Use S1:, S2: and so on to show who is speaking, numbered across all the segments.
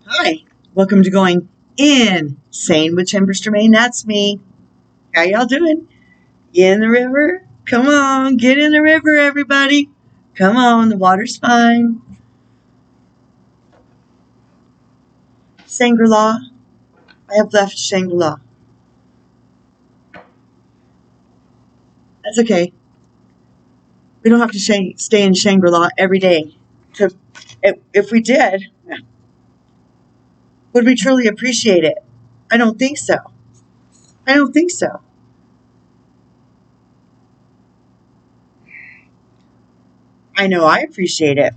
S1: Hi, welcome to Going Insane with Timber Maine. That's me. How y'all doing? You in the river? Come on, get in the river, everybody. Come on, the water's fine. Shangri-La. I have left Shangri-La. That's okay. We don't have to stay in Shangri-La every day. If we did, would we truly appreciate it? I don't think so. I don't think so. I know I appreciate it.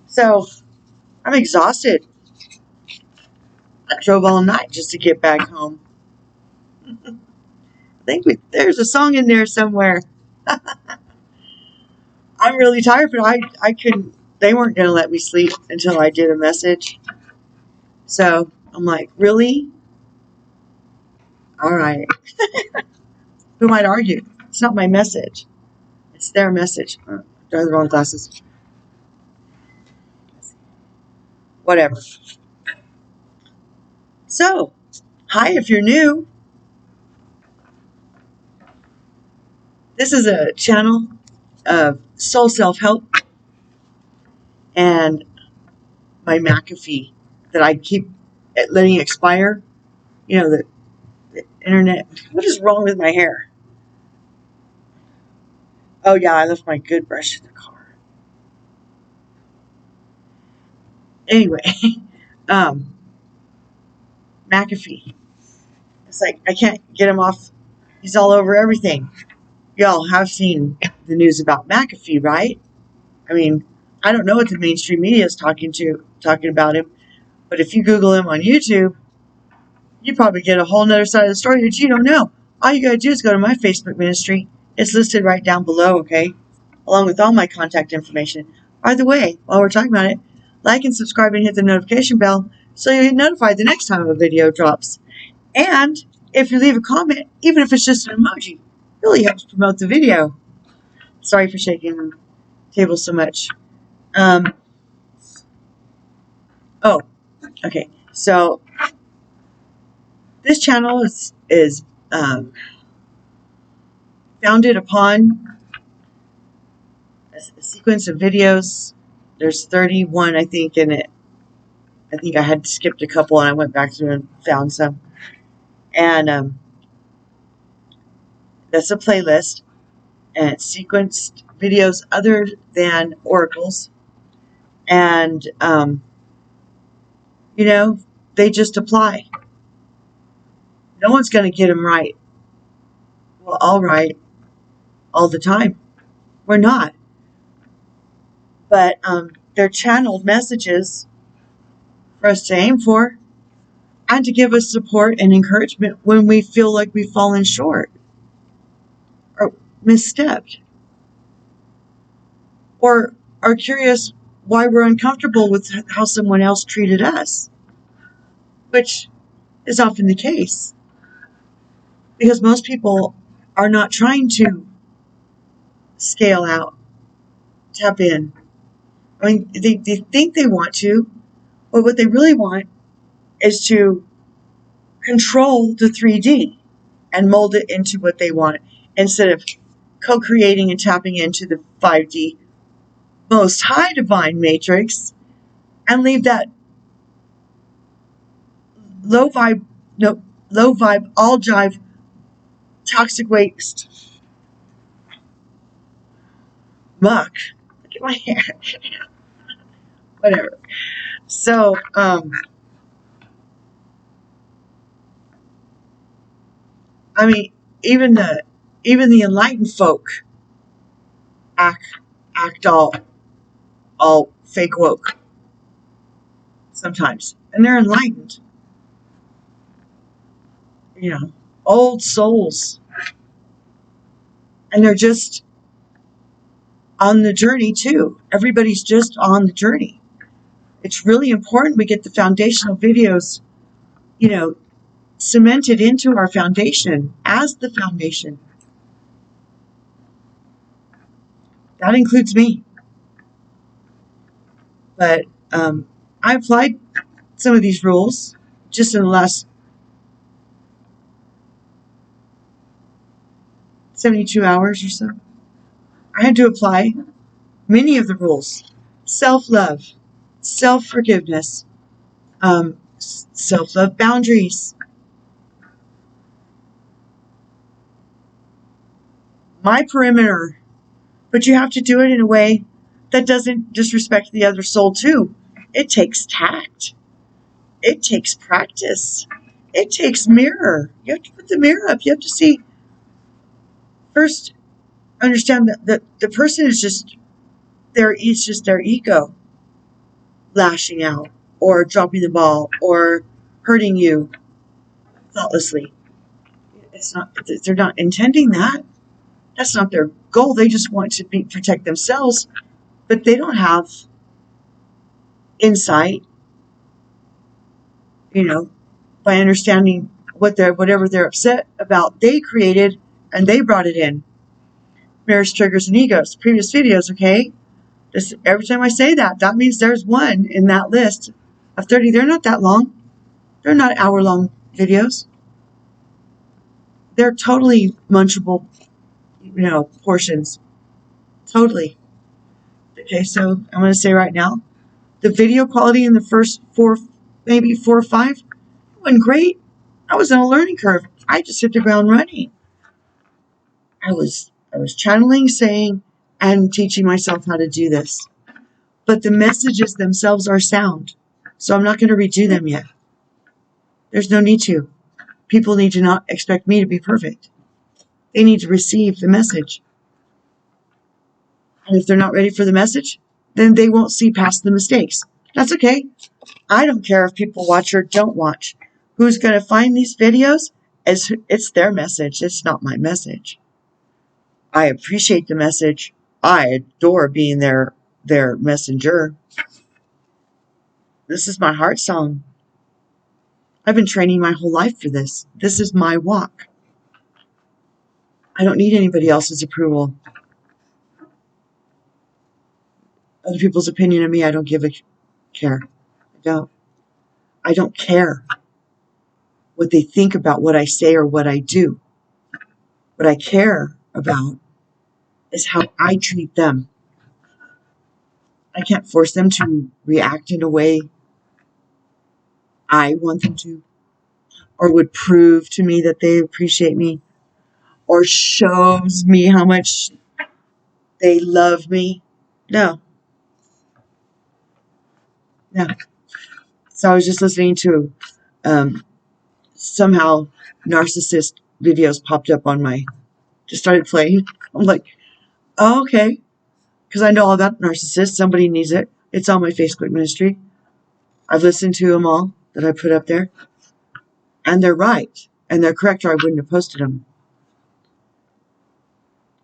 S1: So, I'm exhausted. I drove all night just to get back home. I think there's a song in there somewhere. I'm really tired, but I couldn't. They weren't going to let me sleep until I did a message. So I'm like, really? All right. Who might argue? It's not my message. It's their message. Do I have the wrong glasses? Whatever. So, hi, if you're new. This is a channel of soul self-help and my McAfee that I keep letting expire. You know, the internet. What is wrong with my hair? Oh, yeah, I left my good brush in the car. Anyway, McAfee. It's like, I can't get him off. He's all over everything. Y'all have seen the news about McAfee, right? I mean, I don't know what the mainstream media is talking about him, but if you Google him on YouTube, you probably get a whole nother side of the story that you don't know. All you gotta do is go to my Facebook ministry. It's listed right down below, okay? Along with all my contact information. By the way, while we're talking about it, like and subscribe and hit the notification bell so you get notified the next time a video drops. And if you leave a comment, even if it's just an emoji, it really helps promote the video. Sorry for shaking the table so much. Oh, okay. So this channel is founded upon a sequence of videos. There's 31, I think, in it. I think I had skipped a couple, and I went back through and found some. And that's a playlist, and it's sequenced videos other than oracles. And, you know, they just apply. No one's going to get them right. Well, all right, all the time. We're not. But they're channeled messages for us to aim for and to give us support and encouragement when we feel like we've fallen short or misstepped or are curious why we're uncomfortable with how someone else treated us, which is often the case because most people are not trying to scale out, tap in. I mean, they think they want to, but what they really want is to control the 3D and mold it into what they want instead of co-creating and tapping into the 5D most high divine matrix and leave that low vibe, all jive, toxic waste muck. Look at my hair. Whatever. So, I mean, even the enlightened folk act all fake woke sometimes, and they're enlightened. You know, old souls, and they're just on the journey too. Everybody's just on the journey. It's really important we get the foundational videos, you know, cemented into our foundation as the foundation. That includes me. But I applied some of these rules just in the last 72 hours or so. I had to apply many of the rules. Self-love, self-forgiveness, self-love boundaries, my perimeter. But you have to do it in a way that doesn't disrespect the other soul too. It takes tact. It takes practice. It takes mirror. You have to put the mirror up. You have to see, first, understand that the person is just it's just their ego lashing out or dropping the ball or hurting you thoughtlessly. It's not, they're not intending that. That's not their goal. They just want to protect themselves, but they don't have insight, by understanding whatever they're upset about, they created and they brought it in. Mirrors, triggers, and egos. Previous videos, okay? Every time I say that, that means there's one in that list of 30. They're not that long. They're not hour-long videos. They're totally munchable, portions. Totally. Okay, so I'm going to say right now, the video quality in the first maybe 4 or 5, wasn't great. I was on a learning curve. I just hit the ground running. I was channeling, saying, and teaching myself how to do this. But the messages themselves are sound. So I'm not going to redo them yet. There's no need to. People need to not expect me to be perfect. They need to receive the message. And if they're not ready for the message, then they won't see past the mistakes. That's okay. I don't care if people watch or don't watch. Who's going to find these videos? It's their message. It's not my message. I appreciate the message. I adore being their messenger. This is my heart song. I've been training my whole life for this. This is my walk. I don't need anybody else's approval. Other people's opinion of me, I don't give a care. I don't care what they think about what I say or what I do. What I care about is how I treat them. I can't force them to react in a way I want them to, or would prove to me that they appreciate me, or shows me how much they love me. No. So I was just listening to somehow narcissist videos popped up on just started playing. I'm like, oh, okay. Because I know all about narcissists. Somebody needs it. It's on my Facebook ministry. I've listened to them all that I put up there. And they're right. And they're correct, or I wouldn't have posted them.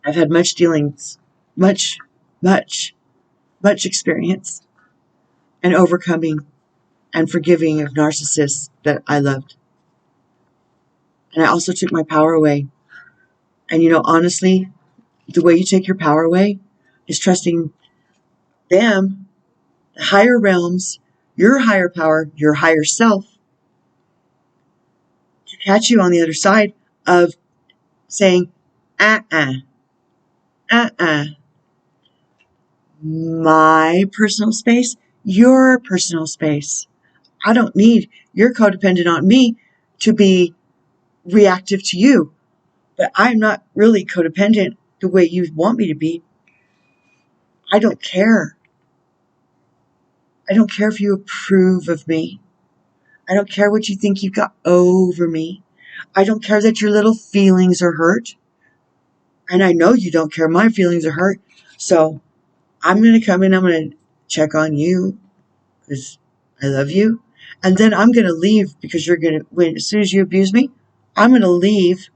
S1: I've had much dealings, much experience and overcoming and forgiving of narcissists that I loved. And I also took my power away. And honestly, the way you take your power away is trusting them, the higher realms, your higher power, your higher self, to catch you on the other side of saying, my personal space, your personal space. I don't need, you're codependent on me to be reactive to you, but I'm not really codependent the way you want me to be. I don't care. I don't care if you approve of me. I don't care what you think you got over me. I don't care that your little feelings are hurt. And I know you don't care. My feelings are hurt. So I'm going to come in. I'm going to check on you because I love you. And then I'm going to leave because as soon as you abuse me, I'm going to leave.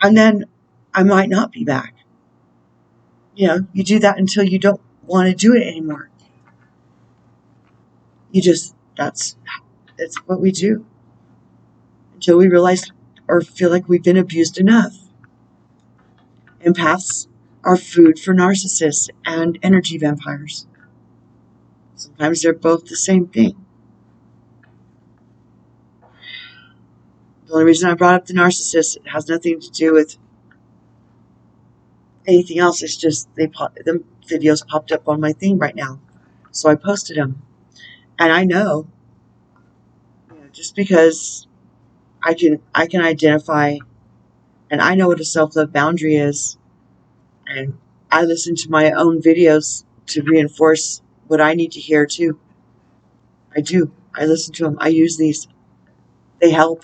S1: And then I might not be back. You do that until you don't want to do it anymore. That's what we do. Until we realize or feel like we've been abused enough. Empaths are food for narcissists and energy vampires. Sometimes they're both the same thing. The only reason I brought up the narcissist, it has nothing to do with anything else. It's just the videos popped up on my thing right now, so I posted them. And I know, just because I can identify, and I know what a self-love boundary is, and I listen to my own videos to reinforce what I need to hear too. I do. I listen to them. I use these. They help.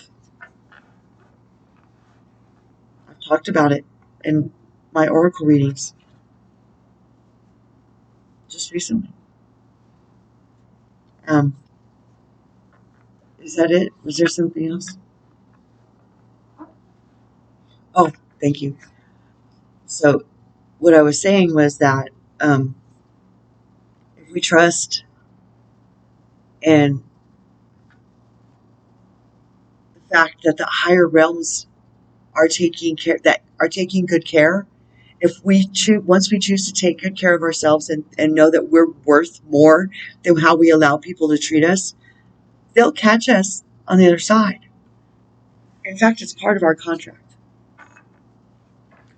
S1: I've talked about it in my oracle readings just recently. Is that it? Was there something else? Oh, thank you. So what I was saying was that if we trust in the fact that the higher realms are taking good care, if we once we choose to take good care of ourselves and know that we're worth more than how we allow people to treat us, they'll catch us on the other side. In fact, it's part of our contract.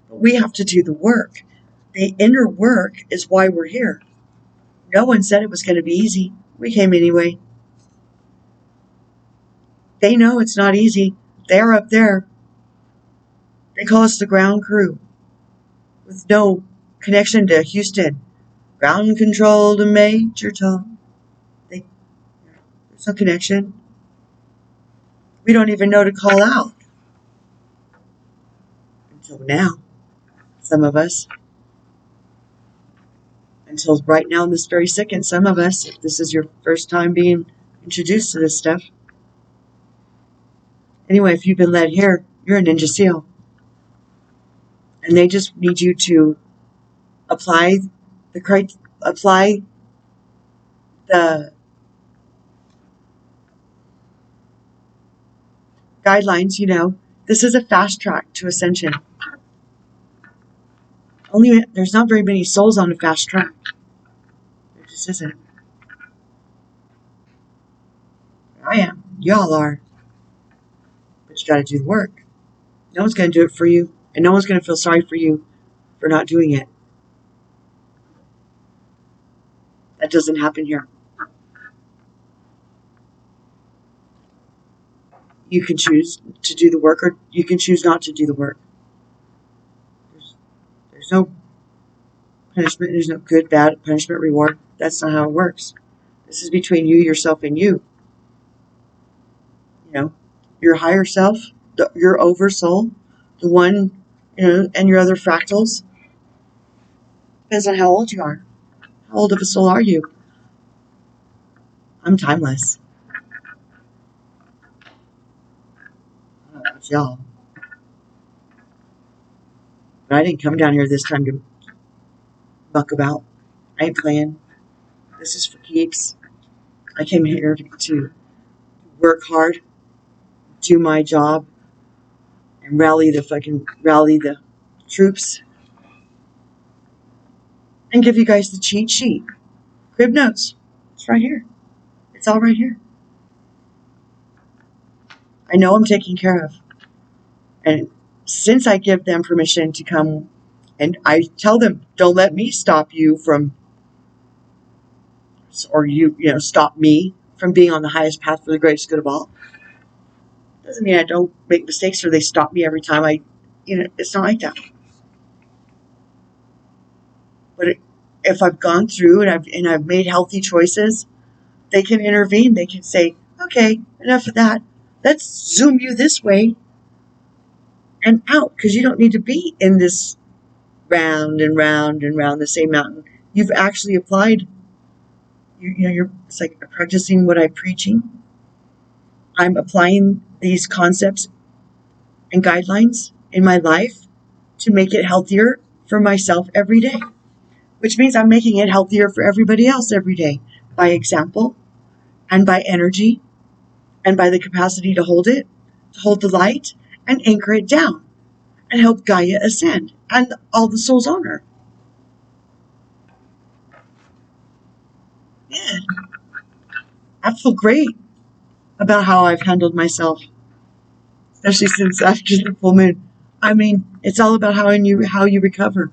S1: But we have to do the work. The inner work is why we're here. No one said it was going to be easy. We came anyway. They know it's not easy. They're up there. They call us the ground crew with no connection to Houston. Ground control to Major Tom. There's no connection. We don't even know to call out. Until now. Some of us. Until right now in this very second, some of us, if this is your first time being introduced to this stuff. Anyway, if you've been led here, you're a Ninja SEAL. And they just need you to apply the guidelines. This is a fast track to ascension. There's not very many souls on a fast track. There just isn't. I am. Y'all are. But you got to do the work. No one's going to do it for you. And no one's going to feel sorry for you for not doing it. That doesn't happen here. You can choose to do the work, or you can choose not to do the work. There's no punishment. There's no good, bad, punishment, reward. That's not how it works. This is between you, yourself, and you. Your higher self, your oversoul, the one, and your other fractals. Depends on how old you are. How old of a soul are you? I'm timeless. I don't know about y'all. But I didn't come down here this time to muck about. I ain't playing. This is for keeps. I came here to work hard, do my job, and rally the troops, and give you guys the cheat sheet. Crib notes. It's right here. It's all right here. I know I'm taken care of. And since I give them permission to come, and I tell them, don't let me stop you from, or stop me from being on the highest path for the greatest good of all. Doesn't mean I don't make mistakes or they stop me every time it's not like that. But if I've gone through and I've made healthy choices, they can intervene. They can say, okay, enough of that. Let's zoom you this way and out, because you don't need to be in this round and round and round the same mountain. You've actually applied. It's like practicing what I'm preaching. I'm applying these concepts and guidelines in my life to make it healthier for myself every day, which means I'm making it healthier for everybody else every day by example and by energy and by the capacity to hold the light and anchor it down and help Gaia ascend and all the souls on her. Yeah, I feel great about how I've handled myself, especially since after the full moon. I mean, it's all about how you recover.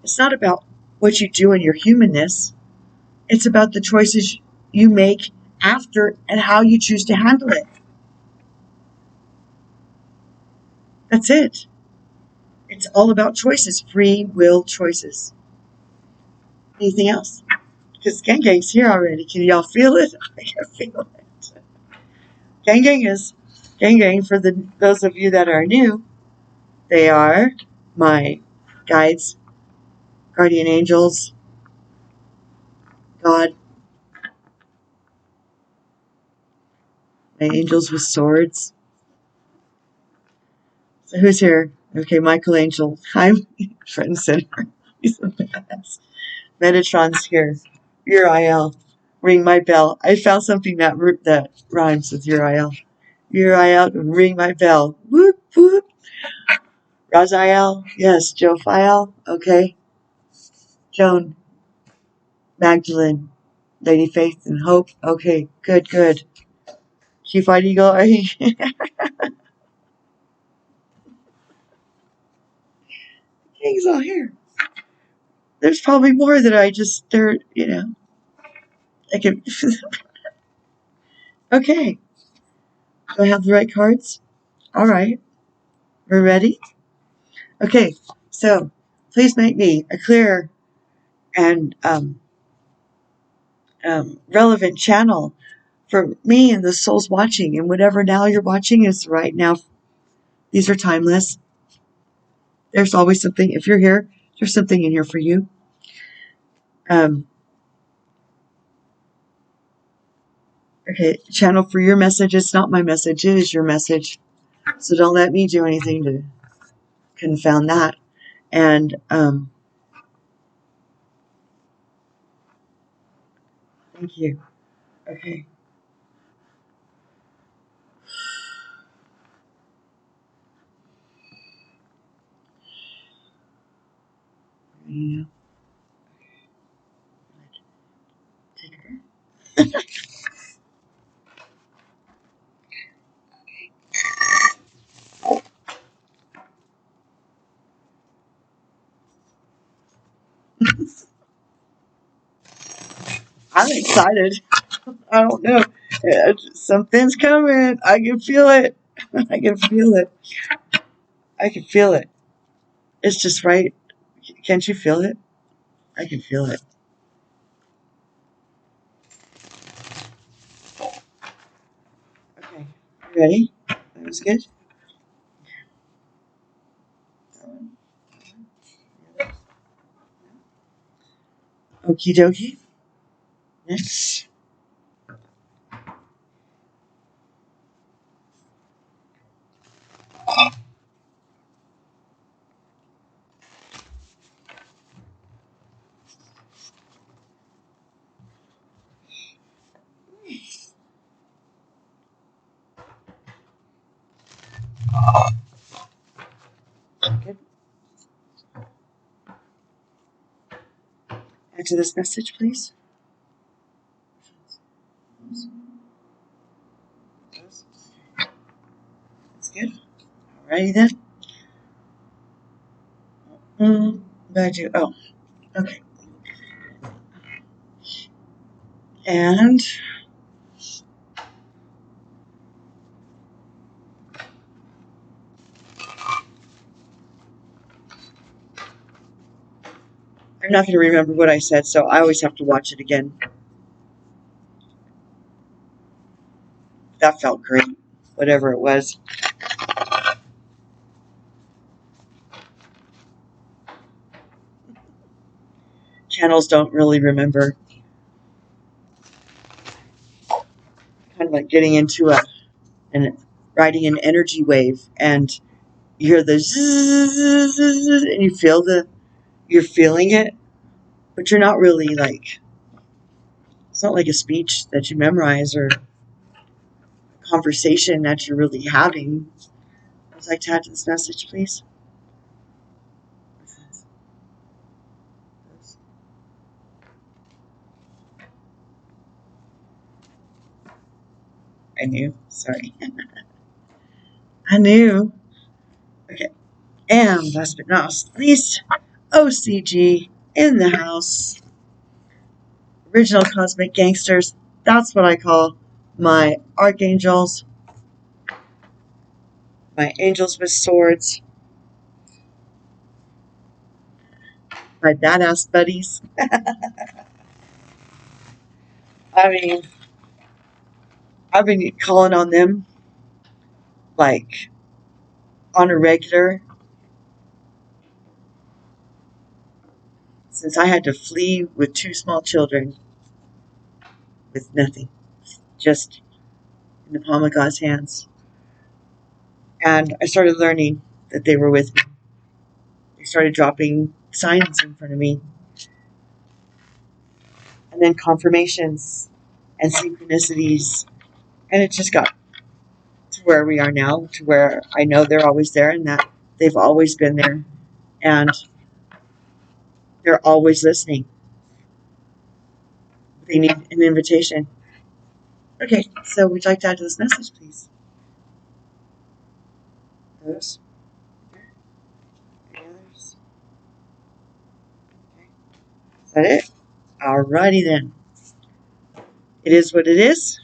S1: It's not about what you do in your humanness. It's about the choices you make after and how you choose to handle it. That's it. It's all about choices, free will choices. Anything else? Because Gang Gang's here already. Can y'all feel it? I can feel it. Gang Gang, for those of you that are new, they are my guides, guardian angels, God, my angels with swords. So who's here? Okay, Michael Angel. Hi, front and center. He's the best. Metatron's here. Uriel. Ring my bell. I found something that rhymes with Uriel. Uriel, ring my bell. Whoop, whoop. Raziel. Yes. Jophiel. Okay. Joan. Magdalene. Lady Faith and Hope. Okay. Good, good. Chief White Eagle. Are you? He's all here. There's probably more that I can. Okay. Do I have the right cards? All right. We're ready? Okay. So, please make me a clear and relevant channel for me and the souls watching. And whatever now you're watching is right now. These are timeless. There's always something. If you're here, there's something in here for you. Okay. Channel for your message. It's not my message. It is your message. So don't let me do anything to confound that. And thank you. Okay. Yeah. Take a breath. I'm excited. I don't know. Something's coming. I can feel it. I can feel it. I can feel it. It's just right. Can't you feel it? I can feel it. Okay. You ready? That was good. Okie dokie. Next. Good. Answer this message, please. That's good. Alrighty then. Back to oh, okay. And I'm not going to remember what I said, so I always have to watch it again. That felt great. Whatever it was. Channels don't really remember. Kind of like getting into and riding an energy wave, and you hear the zzz, and you're feeling it, but you're not really like, it's not like a speech that you memorize or a conversation that you're really having. I would like to add to this message, please. I knew. Sorry. I knew. Okay. And last but not least, OCG in the house. Original Cosmic Gangsters. That's what I call my archangels. My angels with swords. My badass buddies. I mean, I've been calling on them like on a regular since I had to flee with 2 small children with nothing, just in the palm of God's hands. And I started learning that they were with me. They started dropping signs in front of me, and then confirmations and synchronicities. And it just got to where we are now, to where I know they're always there and that they've always been there. And they're always listening. They need an invitation. Okay, so would you like to add to this message, please? Those? Any others? Okay. Is that it? Alrighty then. It is what it is.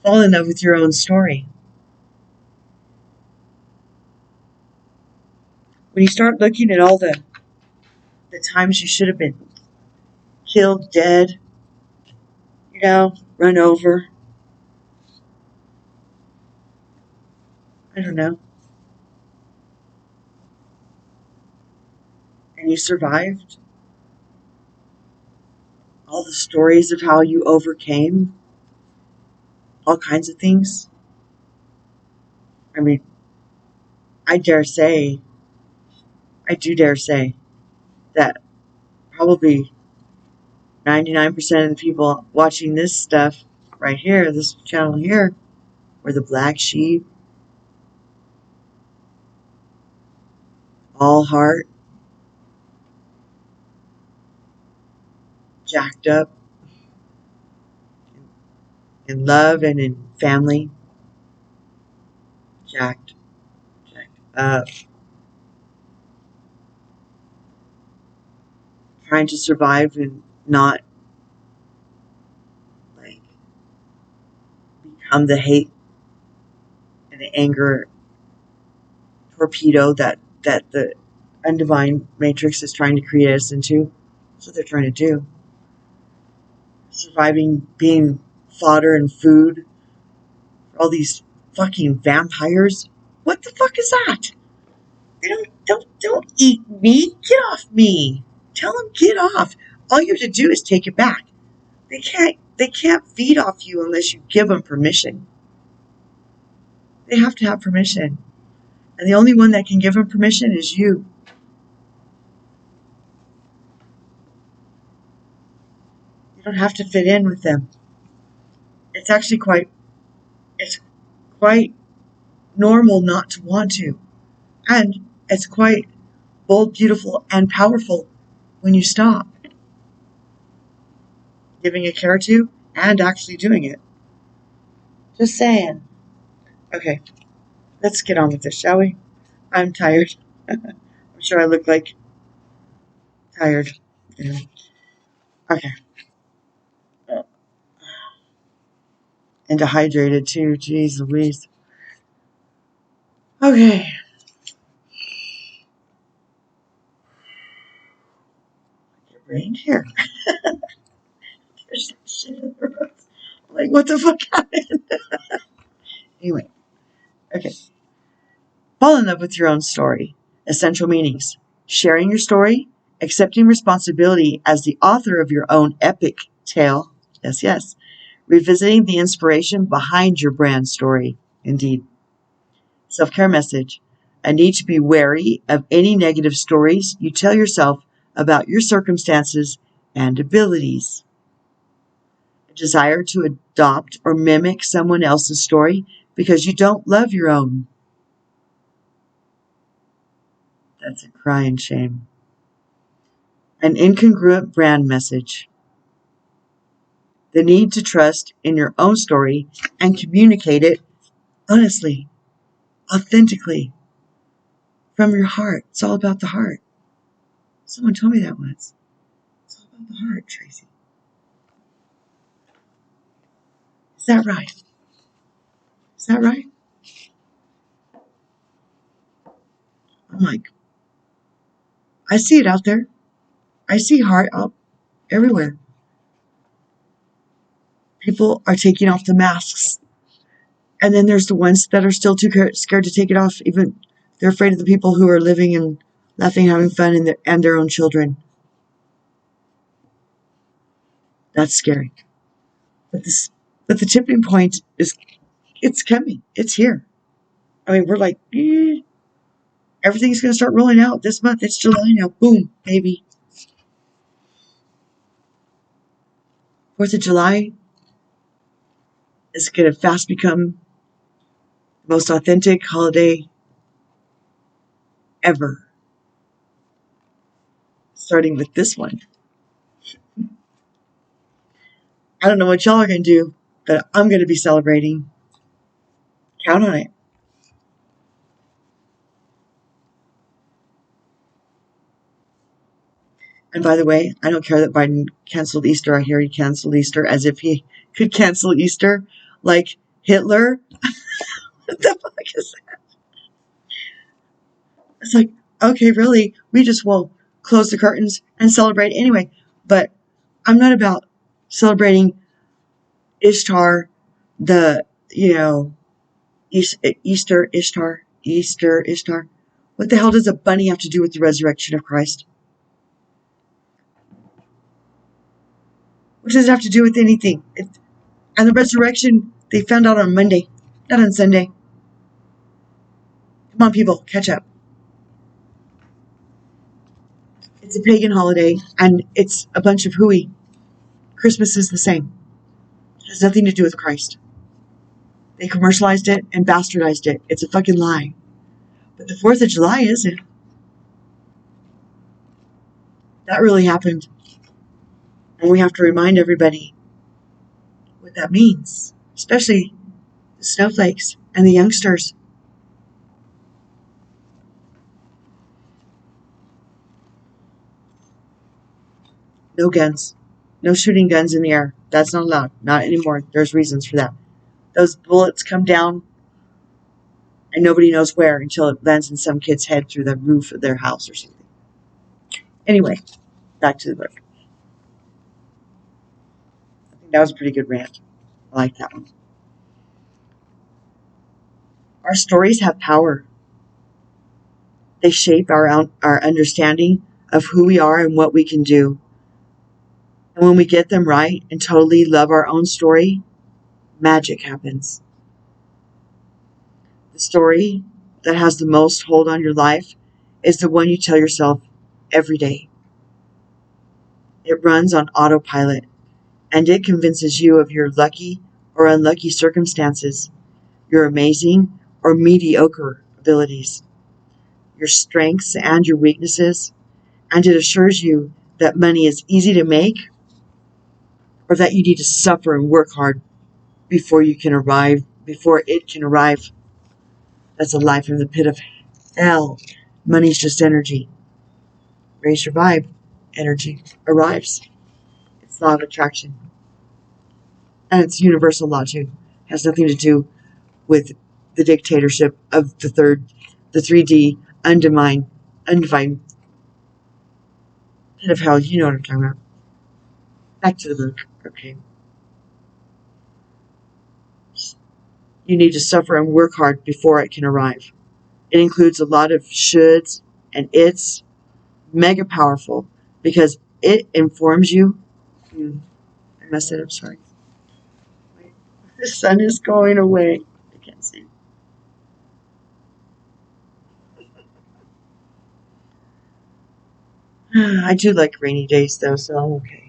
S1: Fall in love with your own story. When you start looking at all the times you should have been killed, dead, run over, I don't know, and you survived, all the stories of how you overcame all kinds of things. I mean, I do dare say that probably 99% of the people watching this stuff right here, this channel here, were the black sheep, all heart, jacked up in love and in family, jacked up, trying to survive and not like become the hate and the anger torpedo that the undivine matrix is trying to create us into. That's what they're trying to do. Surviving, being fodder and food for all these fucking vampires. What the fuck is that? They don't eat me. Get off me. Tell them get off. All you have to do is take it back. They can't feed off you unless you give them permission. They have to have permission. And the only one that can give them permission is you. You don't have to fit in with them. It's actually it's quite normal not to want to. And it's quite bold, beautiful, and powerful when you stop giving a care to and actually doing it. Just saying. Okay, let's get on with this, shall we? I'm tired. I'm sure I look like tired. Yeah. Okay. And dehydrated too. Jeez Louise. Okay. Get rained here. There's some shit in the road. Like, what the fuck happened? Anyway. Okay. Fall in love with your own story. Essential meanings. Sharing your story. Accepting responsibility as the author of your own epic tale. Yes, yes. Revisiting the inspiration behind your brand story. Indeed. Self-care message. A need to be wary of any negative stories you tell yourself about your circumstances and abilities. A desire to adopt or mimic someone else's story because you don't love your own. That's a crying shame. An incongruent brand message. the need to trust in your own story and communicate it honestly, authentically, from your heart. It's all about the heart. Someone told me that once. It's all about the heart, Tracy. Is that right? Is that right? I'm like, I see it out there. I see heart up everywhere. People are taking off the masks. And then there's the ones that are still too scared to take it off. Even they're afraid of the people who are living and laughing, having fun, and their own children. That's scary. But the tipping point is, it's coming. It's here. I mean, we're like, everything's going to start rolling out this month. It's July now. Boom, baby. 4th of July is going to fast become the most authentic holiday ever. Starting with this one. I don't know what y'all are going to do, but I'm going to be celebrating. Count on it. And by the way, I don't care that Biden canceled Easter. I hear he canceled Easter as if he could cancel Easter. Like Hitler. What the fuck is that? It's like, okay, really? We just will close the curtains and celebrate anyway. But I'm not about celebrating Ishtar, Easter, Ishtar. What the hell does a bunny have to do with the resurrection of Christ? What does it have to do with anything? And the resurrection, they found out on Monday, not on Sunday. Come on, people, catch up. It's a pagan holiday, and it's a bunch of hooey. Christmas is the same. It has nothing to do with Christ. They commercialized it and bastardized it. It's a fucking lie. But the 4th of July isn't. That really happened. And we have to remind everybody what that means, especially the snowflakes and the youngsters. No guns. No shooting guns in the air. That's not allowed. Not anymore. There's reasons for that. Those bullets come down and nobody knows where until it lands in some kid's head through the roof of their house or something. Anyway, back to the book. I think that was a pretty good rant. I like that one. Our stories have power. They shape our understanding of who we are and what we can do. And when we get them right and totally love our own story, magic happens. The story that has the most hold on your life is the one you tell yourself every day. It runs on autopilot, and it convinces you of your lucky or unlucky circumstances, your amazing or mediocre abilities, your strengths and your weaknesses, and it assures you that money is easy to make or that you need to suffer and work hard before it can arrive. That's a lie from the pit of hell. Money's just energy. Raise your vibe. Energy arrives. It's law of attraction. And it's universal law too. It has nothing to do with the dictatorship of the 3D, undefined pit of hell. You know what I'm talking about. Back to the book. Okay. You need to suffer and work hard before it can arrive. It includes a lot of shoulds, and it's mega powerful because it informs you. I messed it up, sorry. Wait. The sun is going away. I can't see. I do like rainy days though, so I'm okay.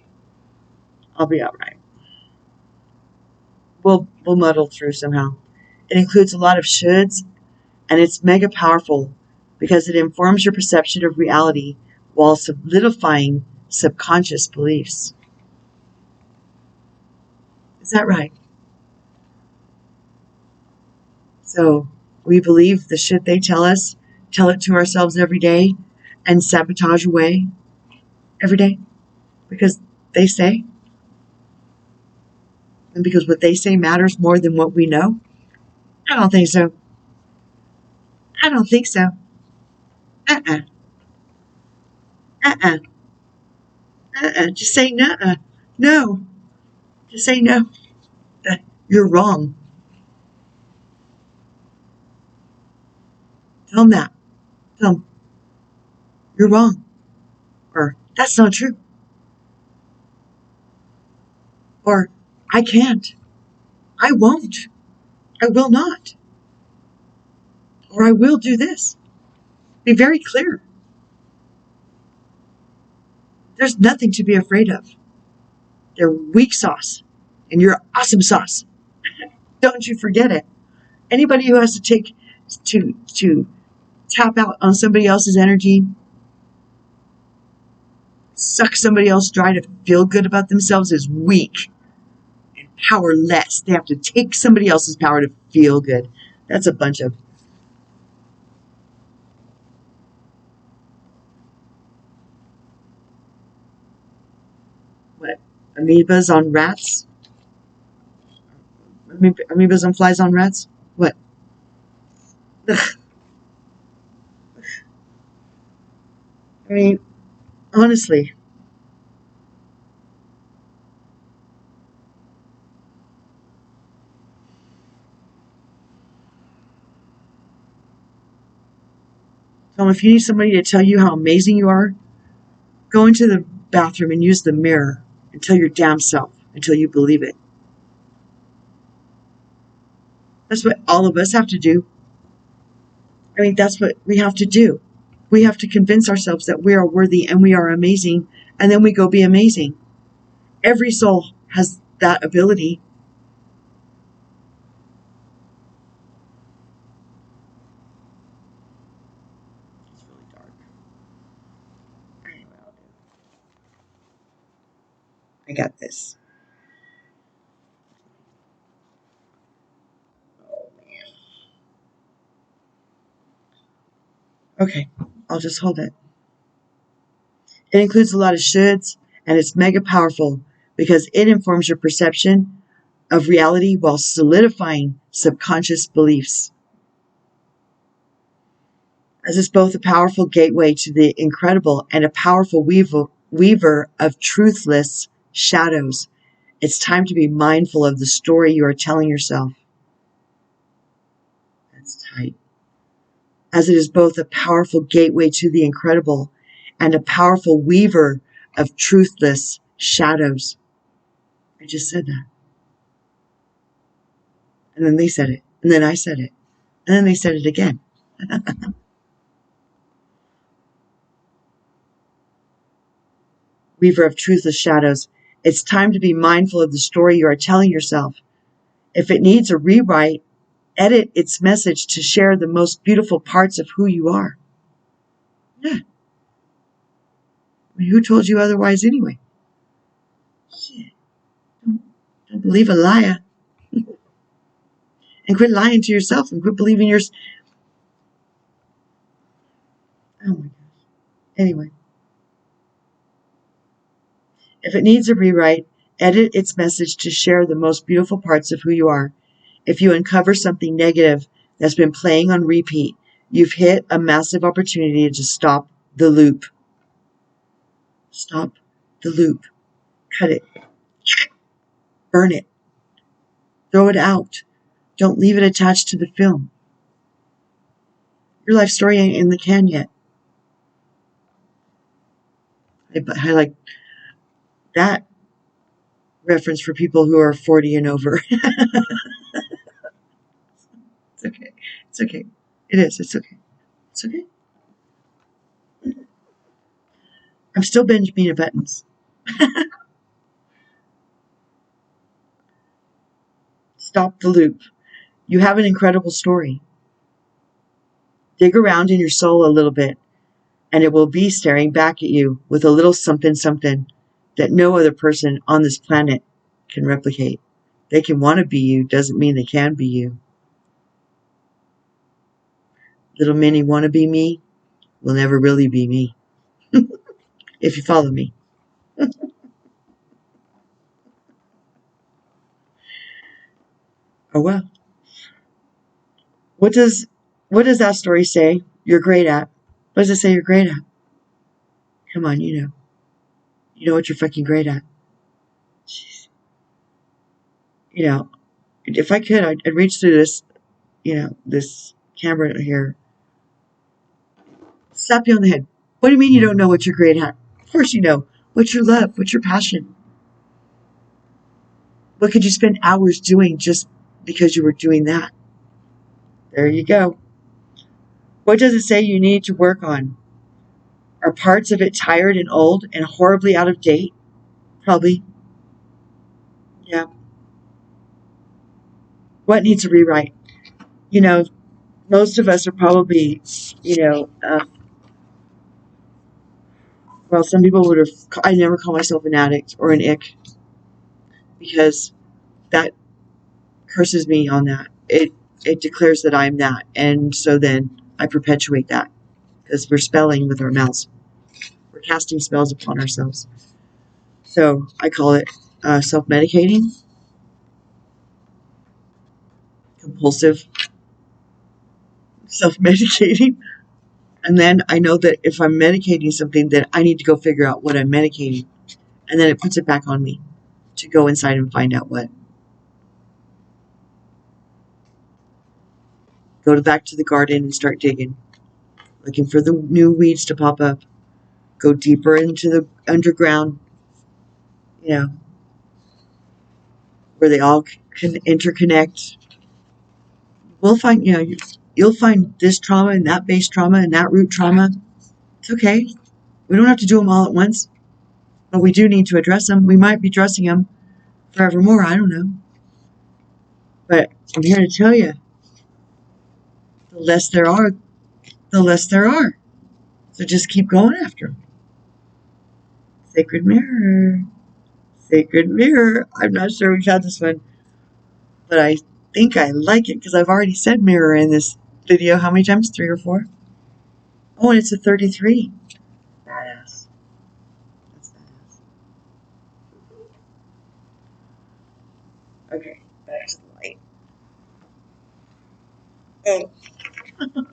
S1: I'll be alright. We'll muddle through somehow. It includes a lot of shoulds, and it's mega powerful because it informs your perception of reality while solidifying subconscious beliefs. Is that right? So we believe the shit they tell us, tell it to ourselves every day, and sabotage away every day because they say, and because what they say matters more than what we know? I don't think so. I don't think so. Uh-uh. Uh-uh. Uh-uh. Just say nuh-uh. No. Just say no. You're wrong. Tell them that. Tell them, you're wrong. Or, that's not true. Or, I can't. I won't. I will not. Or I will do this. Be very clear. There's nothing to be afraid of. They're weak sauce. And you're awesome sauce. Don't you forget it. Anybody who has to to tap out on somebody else's energy, suck somebody else dry to feel good about themselves is weak and powerless. They have to take somebody else's power to feel good. That's a bunch of what? Amoebas on rats? Amoebas on flies on rats? What? Ugh. I mean, honestly. So if you need somebody to tell you how amazing you are, go into the bathroom and use the mirror and tell your damn self until you believe it. That's what all of us have to do. I mean, that's what we have to do. We have to convince ourselves that we are worthy and we are amazing, and then we go be amazing. Every soul has that ability. It's really dark. Anyway, I got this. Oh, man. Okay, I'll just hold it. It includes a lot of shoulds, and it's mega powerful because it informs your perception of reality while solidifying subconscious beliefs. As it's both a powerful gateway to the incredible and a powerful weaver of truthless shadows, it's time to be mindful of the story you are telling yourself. That's tight. As it is both a powerful gateway to the incredible and a powerful weaver of truthless shadows. I just said that. And then they said it. And then I said it. And then they said it again. Weaver of truthless shadows. It's time to be mindful of the story you are telling yourself. If it needs a rewrite, edit its message to share the most beautiful parts of who you are. Yeah. I mean, who told you otherwise anyway? Shit. Don't believe a liar. And quit lying to yourself and quit believing yours. Oh my gosh. Anyway. If it needs a rewrite, edit its message to share the most beautiful parts of who you are. If you uncover something negative that's been playing on repeat, you've hit a massive opportunity to stop the loop. Stop the loop. Cut it. Burn it. Throw it out. Don't leave it attached to the film. Your life story ain't in the can yet. I like that reference for people who are 40 and over. It's okay. It's okay. It is. It's okay. It's okay. I'm still Benjamin Buttons. Stop the loop. You have an incredible story. Dig around in your soul a little bit, and it will be staring back at you with a little something something that no other person on this planet can replicate. They can want to be you, doesn't mean they can be you. Little mini wanna be me will never really be me. If you follow me. Oh well. What does that story say you're great at? What does it say you're great at? Come on, you know. You know what you're fucking great at. You know, if I could, I'd reach through this, this camera here, slap you on the head. What do you mean you don't know what you're great at? Of course you know. What's your love? What's your passion? What could you spend hours doing just because you were doing that? There you go. What does it say you need to work on? Are parts of it tired and old and horribly out of date? Probably. Yeah. What needs a rewrite? Most of us are probably, well, some people would have, I never call myself an addict or an ick because that curses me on that. It declares that I'm that. And so then I perpetuate that because we're spelling with our mouths. We're casting spells upon ourselves. So I call it self-medicating, compulsive self-medicating. And then I know that if I'm medicating something, then I need to go figure out what I'm medicating. And then it puts it back on me to go inside and find out what. Go back to the garden and start digging, looking for the new weeds to pop up. Go deeper into the underground, where they all can interconnect. We'll find, you'll find this trauma and that base trauma and that root trauma. It's okay. We don't have to do them all at once, but we do need to address them. We might be addressing them forevermore. I don't know. But I'm here to tell you, the less there are, the less there are. So just keep going after them. Sacred mirror. Sacred mirror. I'm not sure we've had this one, but I think I like it because I've already said mirror in this video. How many times? 3 or 4? Oh, and it's a 33. Badass. That's badass. Okay, back to the light. Oh, I'm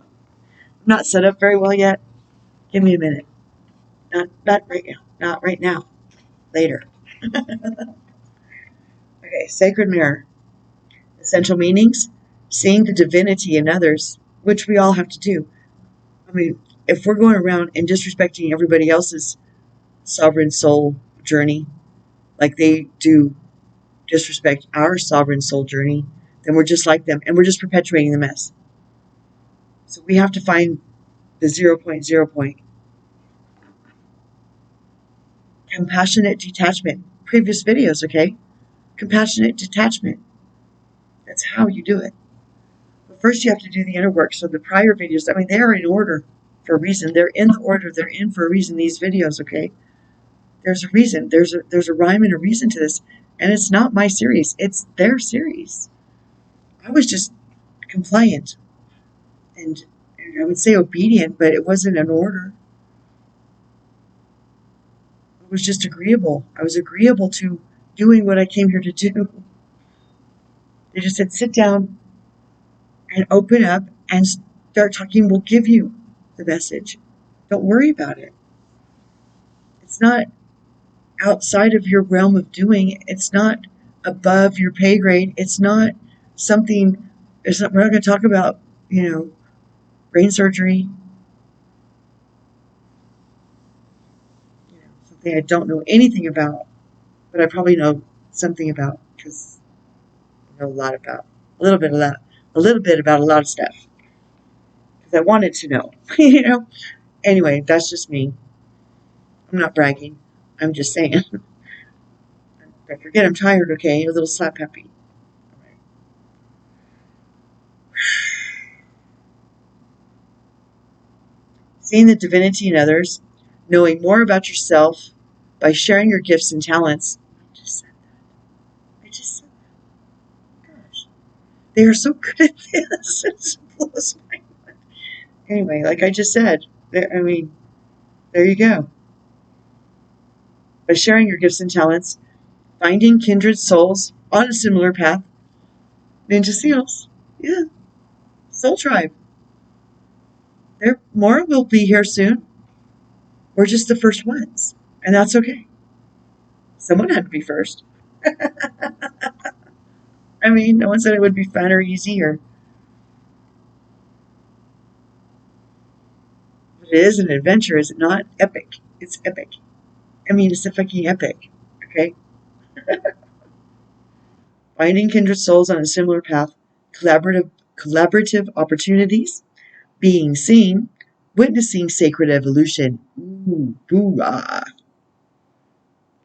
S1: not set up very well yet. Give me a minute. Not right now. Not right now. Later. Okay, sacred mirror. Essential meanings. Seeing the divinity in others, which we all have to do. I mean, if we're going around and disrespecting everybody else's sovereign soul journey, like they do disrespect our sovereign soul journey, then we're just like them, and we're just perpetuating the mess. So we have to find the 0.0 point. Compassionate detachment. Previous videos, okay? Compassionate detachment. That's how you do it. But first you have to do the inner work. So the prior videos, I mean, they're in order for a reason. They're in the order. They're in for a reason, these videos, okay? There's a reason. There's a rhyme and a reason to this. And it's not my series. It's their series. I was just compliant. And I would say obedient, but it wasn't an order. It was just agreeable. I was agreeable to doing what I came here to do. They just said, sit down and open up and start talking. We'll give you the message. Don't worry about it. It's not outside of your realm of doing. It's not above your pay grade. It's not something, we're not going to talk about, brain surgery. Something I don't know anything about, but I probably know something about because I know a lot about, a little bit about a lot of stuff. Because I wanted to know, Anyway, that's just me. I'm not bragging. I'm just saying. I forget I'm tired, okay? A little slap happy. All right. Seeing the divinity in others, knowing more about yourself by sharing your gifts and talents. I just said that. They are so good at this. It blows my mind. Anyway, like I just said, there you go. By sharing your gifts and talents, finding kindred souls on a similar path, Ninja Seals. Yeah, Soul Tribe. More will be here soon. We're just the first ones, and that's okay. Someone had to be first. No one said it would be fun or easy, but it is an adventure, is it not? Epic. It's epic. It's a fucking epic. Okay? Finding kindred souls on a similar path, collaborative opportunities, being seen, witnessing sacred evolution. Ooh, boo-ah.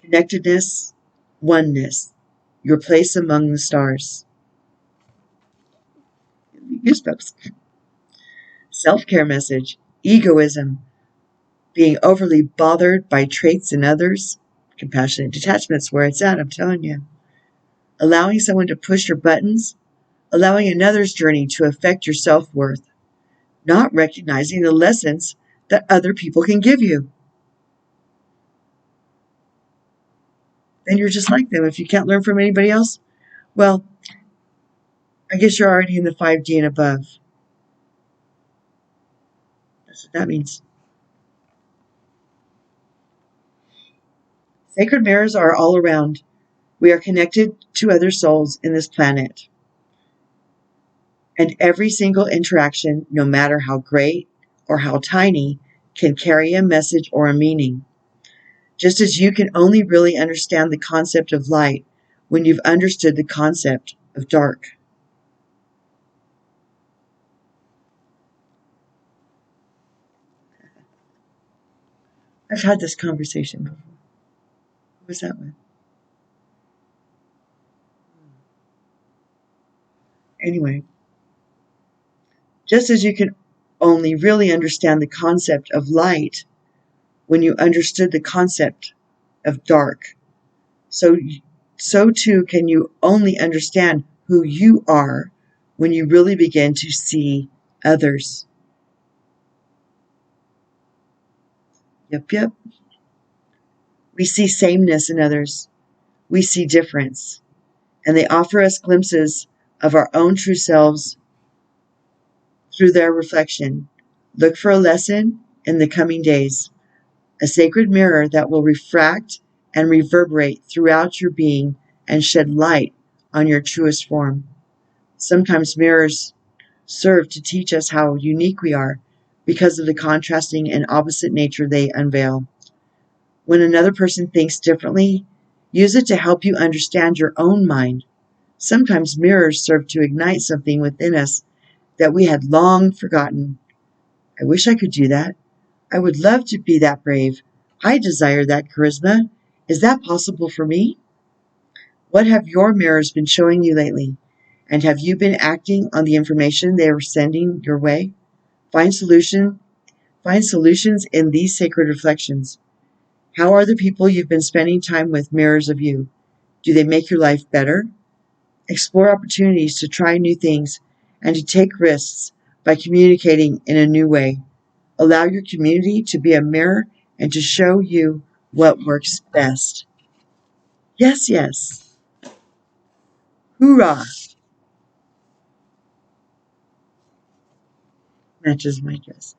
S1: Connectedness, oneness, your place among the stars. Goosebumps. Self-care message, egoism, being overly bothered by traits in others. Compassionate detachment's where it's at, I'm telling you. Allowing someone to push your buttons, allowing another's journey to affect your self-worth, not recognizing the lessons that other people can give you. Then you're just like them. If you can't learn from anybody else, well, I guess you're already in the 5D and above. That's what that means. Sacred mirrors are all around. We are connected to other souls in this planet. And every single interaction, no matter how great or how tiny, can carry a message or a meaning. Just as you can only really understand the concept of light when you've understood the concept of dark. I've had this conversation before. Who was that with? Anyway, just as you can only really understand the concept of light when you understood the concept of dark, so too can you only understand who you are when you really begin to see others. Yep. We see sameness in others. We see difference. And they offer us glimpses of our own true selves through their reflection. Look for a lesson in the coming days, a sacred mirror that will refract and reverberate throughout your being and shed light on your truest form. Sometimes mirrors serve to teach us how unique we are because of the contrasting and opposite nature they unveil. When another person thinks differently, use it to help you understand your own mind. Sometimes mirrors serve to ignite something within us that we had long forgotten. I wish I could do that. I would love to be that brave. I desire that charisma. Is that possible for me? What have your mirrors been showing you lately? And have you been acting on the information they are sending your way? Find solutions in these sacred reflections. How are the people you've been spending time with mirrors of you? Do they make your life better? Explore opportunities to try new things and to take risks by communicating in a new way. Allow your community to be a mirror and to show you what works best. Yes. Hoorah! Matches my dress.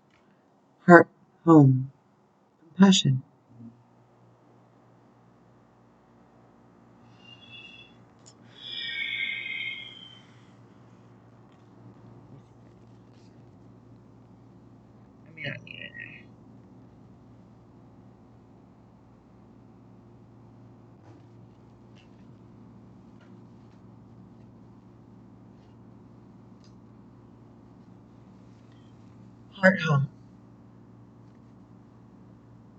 S1: Heart, home, compassion. I need it. Heart, home.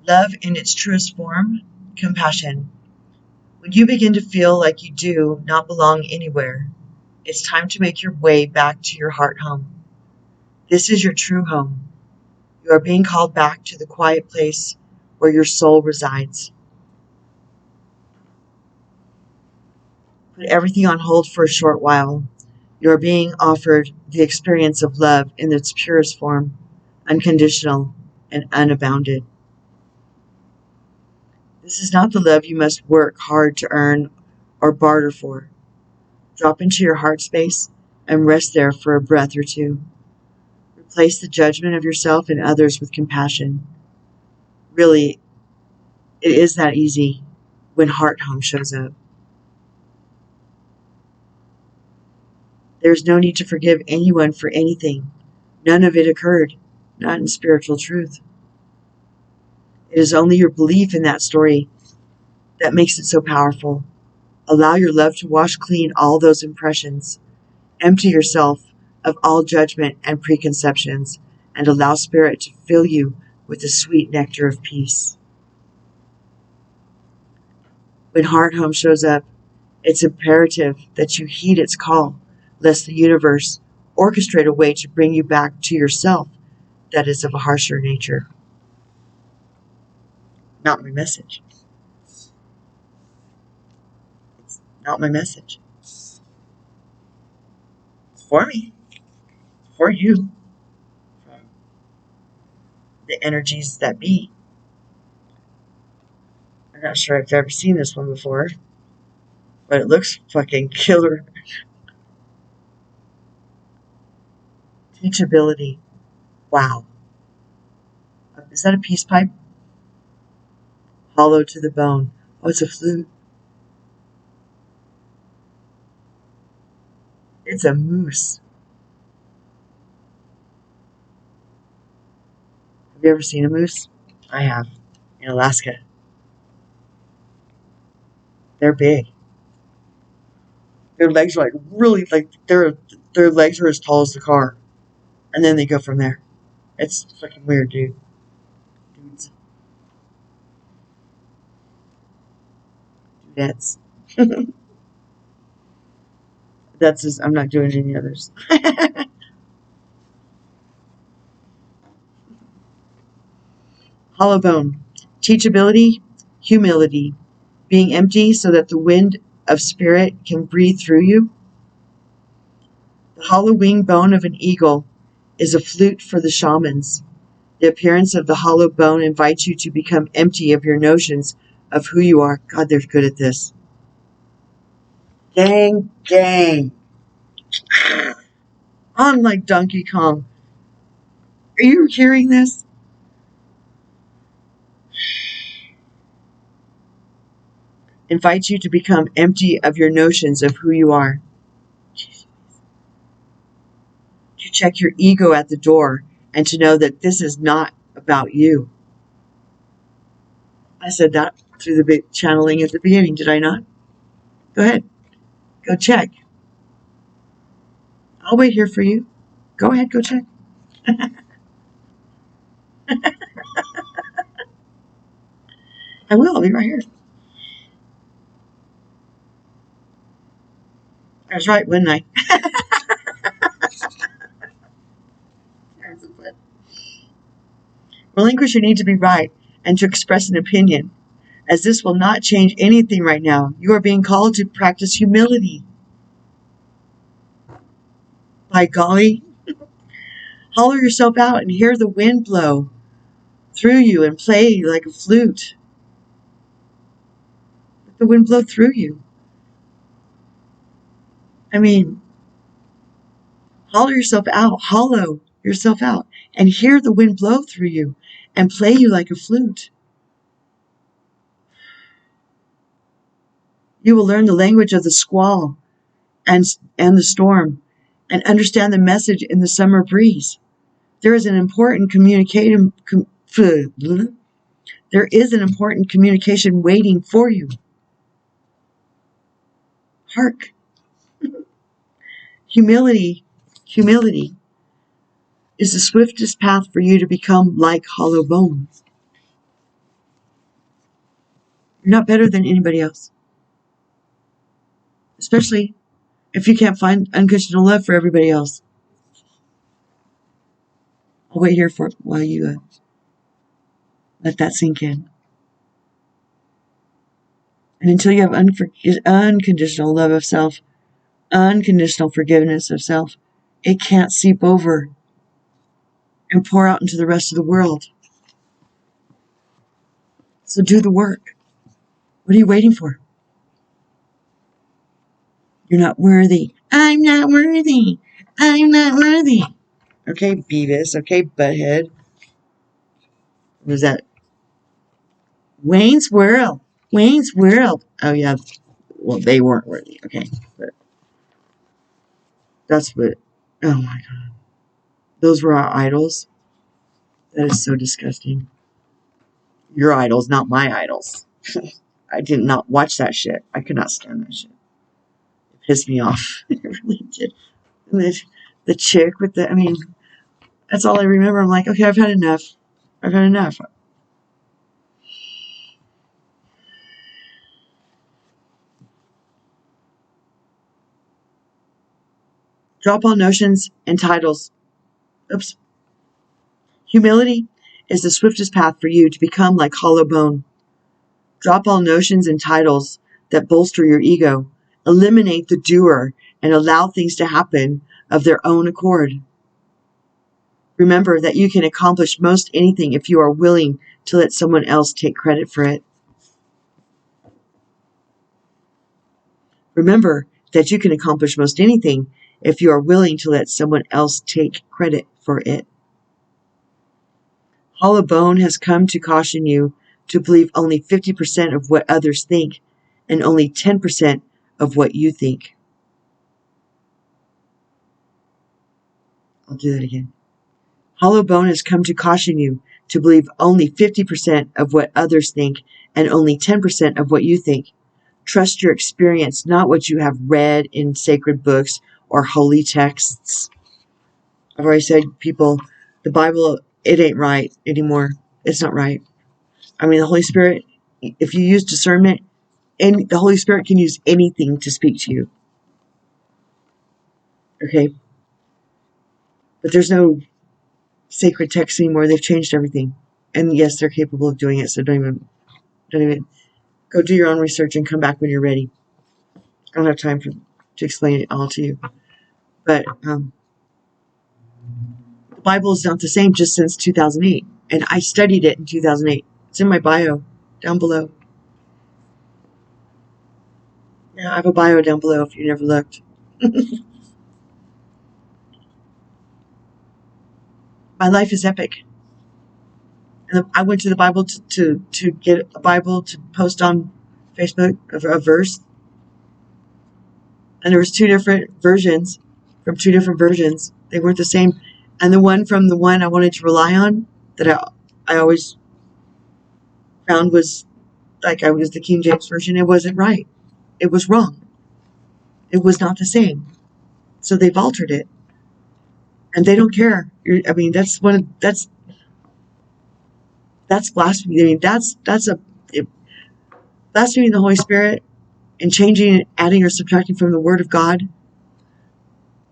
S1: Love in its truest form, compassion. When you begin to feel like you do not belong anywhere, it's time to make your way back to your heart home. This is your true home. You are being called back to the quiet place where your soul resides. Put everything on hold for a short while. You are being offered the experience of love in its purest form, unconditional and unbounded. This is not the love you must work hard to earn or barter for. Drop into your heart space and rest there for a breath or two. Replace the judgment of yourself and others with compassion. Really, it is that easy when heart home shows up. There's no need to forgive anyone for anything. None of it occurred, not in spiritual truth. It is only your belief in that story that makes it so powerful. Allow your love to wash clean all those impressions. Empty yourself of all judgment and preconceptions, and allow Spirit to fill you with the sweet nectar of peace. When Heart Home shows up, it's imperative that you heed its call, lest the universe orchestrate a way to bring you back to yourself that is of a harsher nature. Not my message. It's not my message. It's for me. It's for you. From the energies that be. I'm not sure if I've ever seen this one before, but it looks fucking killer. Teachability. Wow. Is that a peace pipe? Hollow to the bone. Oh, it's a flute. It's a moose. Have you ever seen a moose? I have. In Alaska. They're big. Their legs are like really like their legs are as tall as the car. And then they go from there. It's fucking weird, dude. Dudes. Dudettes. That's just, I'm not doing any others. Hollow bone. Teachability, humility. Being empty so that the wind of spirit can breathe through you. The hollow wing bone of an eagle is a flute for the shamans. The appearance of the hollow bone invites you to become empty of your notions of who you are. God, they're good at this. Gang, gang. I'm like Donkey Kong. Are you hearing this? Invites you to become empty of your notions of who you are. To check your ego at the door and to know that this is not about you. I said that through the big channeling at the beginning, did I not? Go ahead. Go check. I'll wait here for you. Go ahead, go check. I will. I'll be right here. I was right, wasn't I? Relinquish your need to be right and to express an opinion, as this will not change anything right now. You are being called to practice humility. By golly, hollow yourself out and hear the wind blow through you and play like a flute. Let the wind blow through you. I mean, hollow yourself out, and hear the wind blow through you and play you like a flute. You will learn the language of the squall and the storm and understand the message in the summer breeze. There is an important communication waiting for you. Hark. Humility is the swiftest path for you to become like hollow bones. You're not better than anybody else. Especially if you can't find unconditional love for everybody else. I'll wait here for it while you let that sink in. And until you have unconditional love of self, unconditional forgiveness of self, it can't seep over and pour out into the rest of the world. So do the work. What are you waiting for? You're not worthy. I'm not worthy. I'm not worthy. Okay, Beavis. Okay, Butthead. What was that? Wayne's World. Wayne's World. Oh, yeah. Well, they weren't worthy. Okay. But that's what. Oh, my God. Those were our idols. That is so disgusting. Your idols, not my idols. I did not watch that shit. I could not stand that shit. It pissed me off. It really did. And the chick with the, I mean, that's all I remember. I'm like, okay, I've had enough. I've had enough. Drop all notions and titles. Oops. Humility is the swiftest path for you to become like hollow bone. Drop all notions and titles that bolster your ego. Eliminate the doer and allow things to happen of their own accord. Remember that you can accomplish most anything if you are willing to let someone else take credit for it. Remember that you can accomplish most anything if you are willing to let someone else take credit for it. Hollow Bone has come to caution you to believe only 50% of what others think and only 10% of what you think. I'll do that again. Hollow Bone has come to caution you to believe only 50% of what others think and only 10% of what you think. Trust your experience, not what you have read in sacred books or holy texts. I've already said, people, the Bible, it ain't right anymore. It's not right. I mean, the Holy Spirit, if you use discernment, and the Holy Spirit can use anything to speak to you. Okay? But there's no sacred text anymore. They've changed everything. And yes, they're capable of doing it, so don't even go do your own research and come back when you're ready. I don't have time to explain it all to you. But the Bible is not the same just since 2008. And I studied it in 2008. It's in my bio down below. Yeah, I have a bio down below if you never looked. My life is epic. And I went to the Bible to get a Bible to post on Facebook of a verse. And there was two different versions from two different versions. They weren't the same. And the one from the one I wanted to rely on that I always found was like I was the King James Version. It wasn't right. It was wrong. It was not the same. So they've altered it. And they don't care. I mean, that's blasphemy. I mean, that's blaspheming the Holy Spirit and changing, adding or subtracting from the Word of God.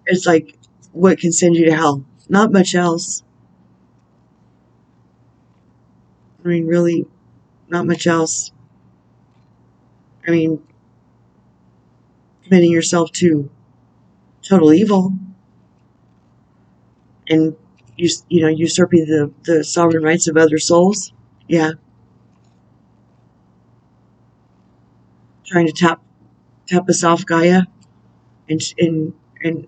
S1: It's like what can send you to hell. Not much else. I mean, really, not much else. I mean, committing yourself to total evil and usurping the sovereign rights of other souls. Yeah. Trying to tap us off Gaia and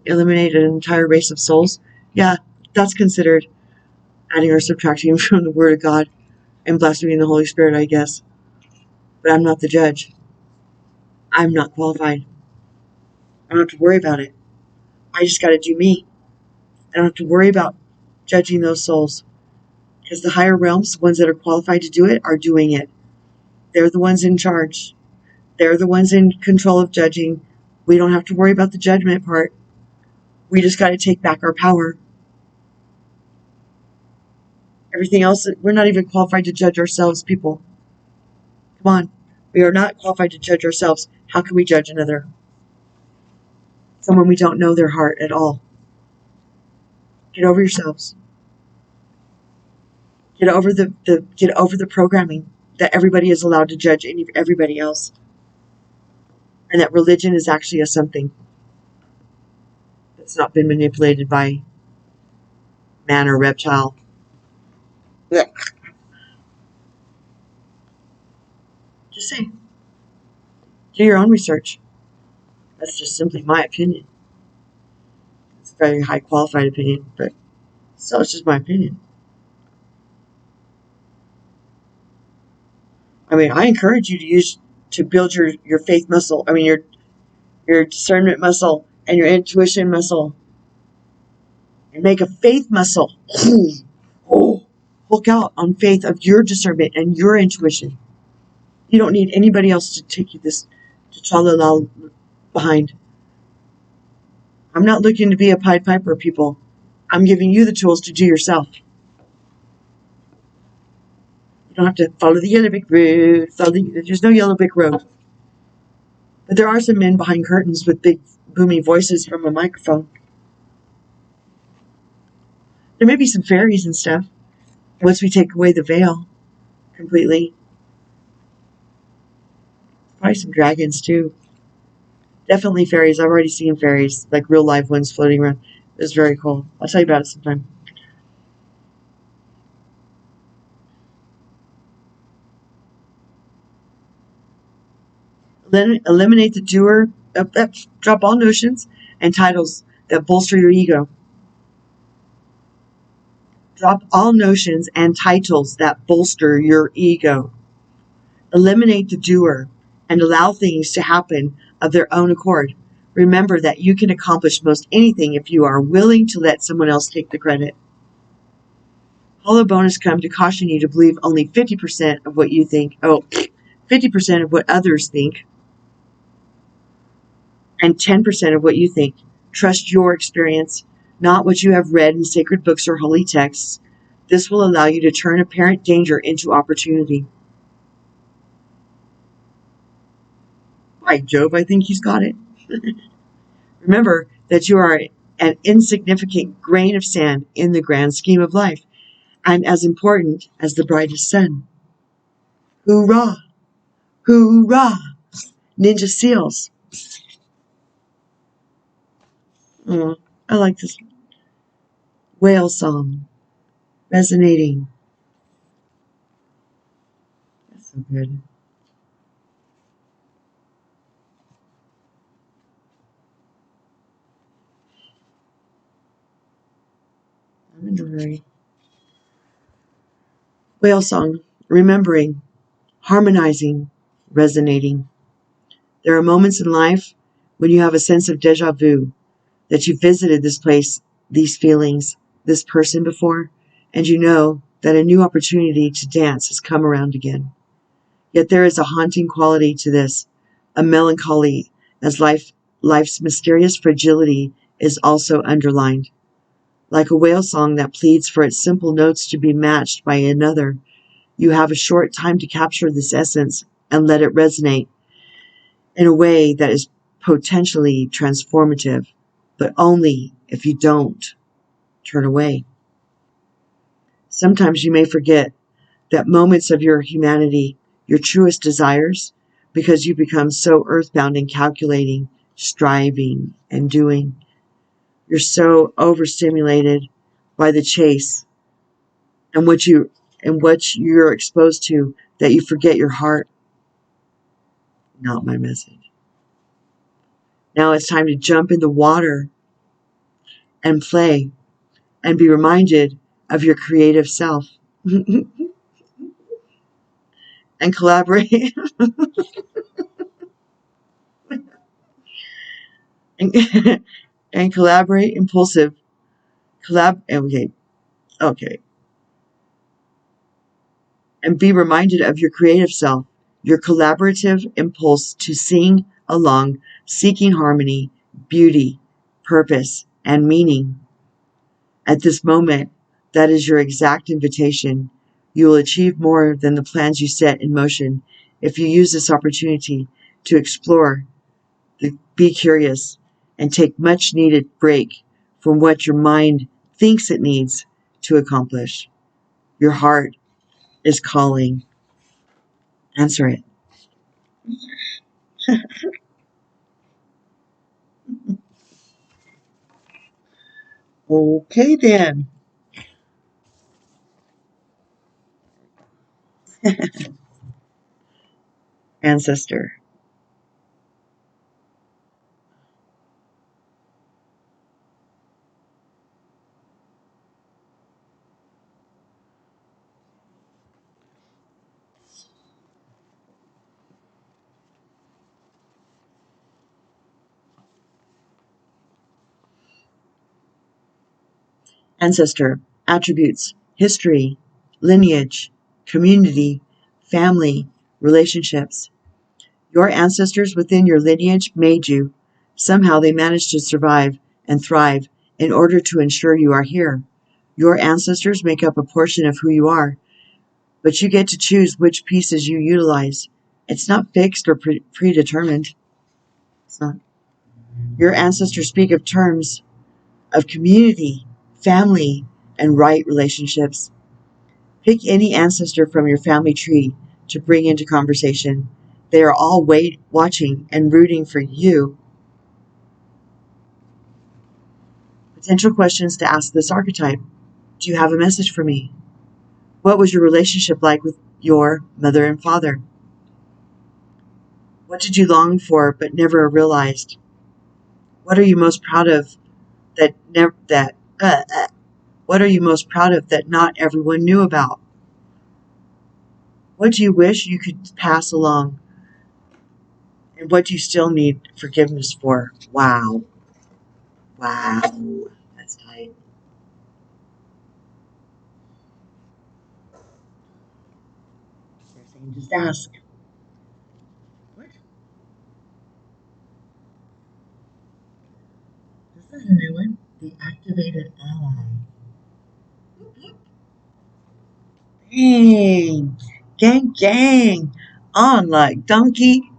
S1: eliminate an entire race of souls. Yeah, that's considered adding or subtracting from the Word of God and blaspheming the Holy Spirit, I guess. But I'm not the judge. I'm not qualified. I don't have to worry about it. I just got to do me. I don't have to worry about judging those souls. Because the higher realms, the ones that are qualified to do it, are doing it. They're the ones in charge. They're the ones in control of judging. We don't have to worry about the judgment part. We just got to take back our power. Everything else, we're not even qualified to judge ourselves, people. Come on. We are not qualified to judge ourselves. How can we judge another? Someone we don't know their heart at all. Get over yourselves. Get over the programming that everybody is allowed to judge everybody else. And that religion is actually a something. that's not been manipulated by man or reptile. Yeah. Just say, do your own research. That's just simply my opinion. It's a very high qualified opinion, but still, it's just my opinion. I mean, I encourage you to build your faith muscle. I mean, your discernment muscle and your intuition muscle, and make a faith muscle. Oh, look out on faith of your discernment and your intuition. You don't need anybody else to take you this to tra-la-la behind. I'm not looking to be a Pied Piper, people. I'm giving you the tools to do yourself. You don't have to follow the yellow brick road. There's no yellow brick road. But there are some men behind curtains with big booming voices from a microphone. There may be some fairies and stuff. Once we take away the veil completely. Probably some dragons too. Definitely fairies. I've already seen fairies, like real live ones floating around. It's very cool. I'll tell you about it sometime. Eliminate the doer. Drop all notions and titles that bolster your ego. Drop all notions and titles that bolster your ego. Eliminate the doer and allow things to happen of their own accord. Remember that you can accomplish most anything if you are willing to let someone else take the credit. Hollow bonus come to caution you to believe only 50% of what you think. 50% of what others think. And 10% of what you think. Trust your experience, not what you have read in sacred books or holy texts. This will allow you to turn apparent danger into opportunity. By Jove, I think he's got it. Remember that you are an insignificant grain of sand in the grand scheme of life, and as important as the brightest sun. Hoorah! Hoorah! Ninja seals. Oh, I like this whale song. Resonating. That's so good. I'm in a hurry. Whale song. Remembering. Harmonizing. Resonating. There are moments in life when you have a sense of deja vu, that you visited this place, these feelings, this person before, and you know that a new opportunity to dance has come around again. Yet there is a haunting quality to this, a melancholy, as life's mysterious fragility is also underlined. Like a whale song that pleads for its simple notes to be matched by another, you have a short time to capture this essence and let it resonate in a way that is potentially transformative, but only if you don't turn away. Sometimes you may forget that moments of your humanity, your truest desires, because you become so earthbound and calculating, striving, and doing. You're so overstimulated by the chase and what you're exposed to that you forget your heart. Not my message. Now it's time to jump in the water and play and be reminded of your creative self and collaborate and, and collaborate impulsive okay and be reminded of your creative self, your collaborative impulse to sing along, seeking harmony, beauty, purpose, and meaning. At this moment, that is your exact invitation. You will achieve more than the plans you set in motion if you use this opportunity to explore, be curious, and take much needed break from what your mind thinks it needs to accomplish. Your heart is calling. Answer it. Okay then. Ancestor. Ancestor. Attributes. History. Lineage. Community. Family. Relationships. Your ancestors within your lineage made you. Somehow they managed to survive and thrive in order to ensure you are here. Your ancestors make up a portion of who you are, but you get to choose which pieces you utilize. It's not fixed or predetermined. It's not. Your ancestors speak of terms of community, family, and right relationships. Pick any ancestor from your family tree to bring into conversation. They are all watching and rooting for you. Potential questions to ask this archetype. Do you have a message for me? What was your relationship like with your mother and father? What did you long for but never realized? What are you most proud of what are you most proud of that not everyone knew about? What do you wish you could pass along? And what do you still need forgiveness for? Wow. Wow. That's tight. They're saying just ask. What? This is a new one. The activated ally. Dang. Gang, gang. On like Donkey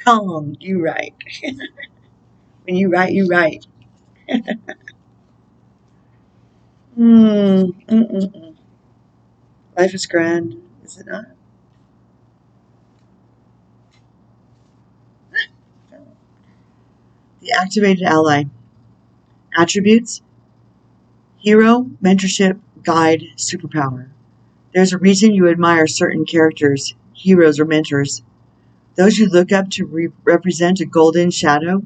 S1: Kong. You right. When you right, you right. Life is grand, is it not? The activated ally. Attributes. Hero, mentorship, guide, superpower. There's a reason you admire certain characters, heroes, or mentors. Those you look up to represent a golden shadow.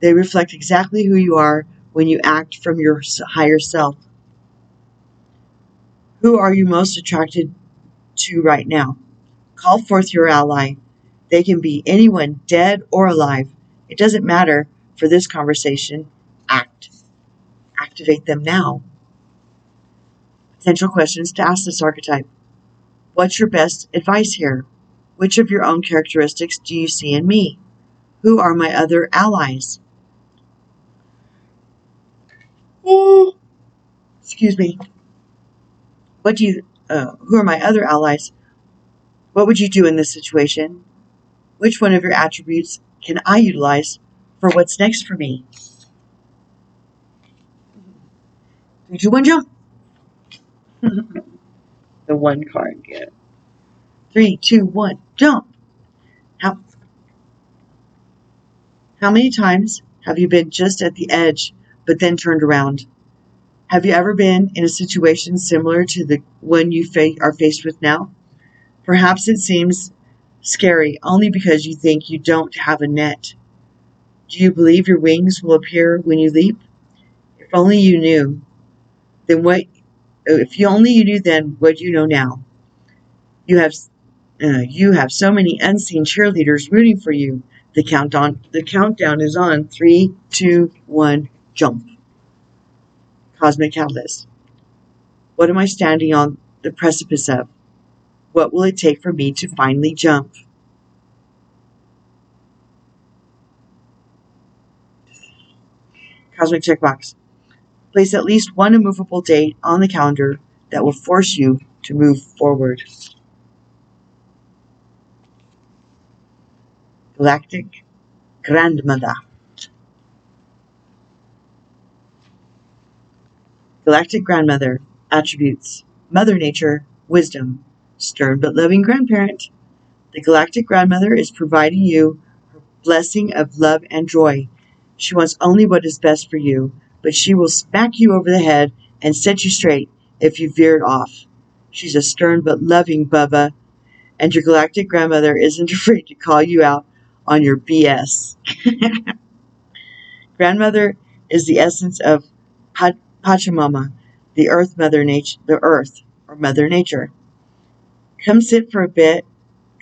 S1: They reflect exactly who you are when you act from your higher self. Who are you most attracted to right now? Call forth your ally. They can be anyone, dead or alive. It doesn't matter for this conversation. Activate them now. Potential questions to ask this archetype. What's your best advice here? Which of your own characteristics do you see in me? Who are my other allies? Excuse me. Who are my other allies? What would you do in this situation? Which one of your attributes can I utilize for what's next for me? 3, 2, 1, jump. The one card, yeah. 3, 2, 1, jump. How many times have you been just at the edge, but then turned around? Have you ever been in a situation similar to the one you are faced with now? Perhaps it seems scary only because you think you don't have a net. Do you believe your wings will appear when you leap? If only you knew. If you only you knew then what you know now. You have so many unseen cheerleaders rooting for you. The countdown is on. 3, 2, 1, jump. Cosmic Catalyst. What am I standing on the precipice of? What will it take for me to finally jump? Cosmic Checkbox. Place at least one immovable date on the calendar that will force you to move forward. Galactic Grandmother. Galactic Grandmother. Attributes. Mother Nature. Wisdom. Stern but loving grandparent. The Galactic Grandmother is providing you her blessing of love and joy. She wants only what is best for you. but she will smack you over the head and set you straight if you veered off. She's a stern but loving Bubba, and your galactic grandmother isn't afraid to call you out on your BS. Grandmother is the essence of Pachamama, the earth, Mother Nature, the earth, or Mother Nature. Come sit for a bit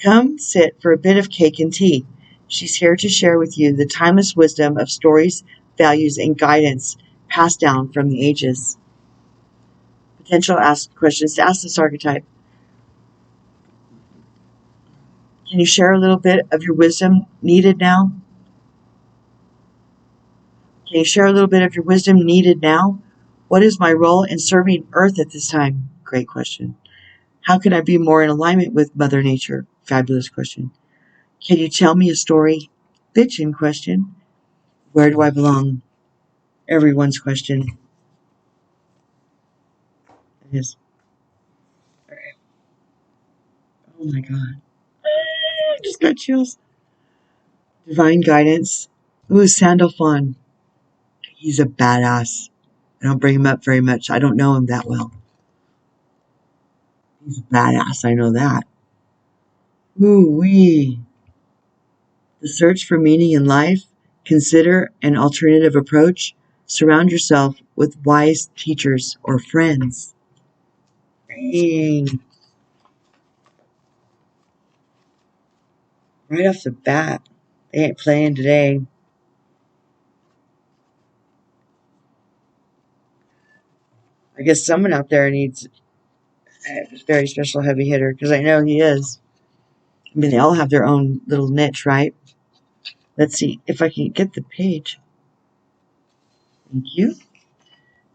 S1: of cake and tea. She's here to share with you the timeless wisdom of stories, values, and guidance passed down from the ages. Potential questions to ask this archetype. Can you share a little bit of your wisdom needed now? Can you share a little bit of your wisdom needed now? What is my role in serving Earth at this time? Great question. How can I be more in alignment with Mother Nature? Fabulous question. Can you tell me a story? Bitchin' question. Where do I belong? Everyone's question. It is. Oh my God. I just got chills. Divine guidance. Ooh, Sandalphon. He's a badass. I don't bring him up very much. I don't know him that well. He's a badass. I know that. Ooh-wee. The search for meaning in life. Consider an alternative approach. Surround yourself with wise teachers or friends. Dang. Right off the bat. They ain't playing today. I guess someone out there needs a very special heavy hitter, because I know he is. I mean, they all have their own little niche, right? Let's see if I can get the page. Thank you.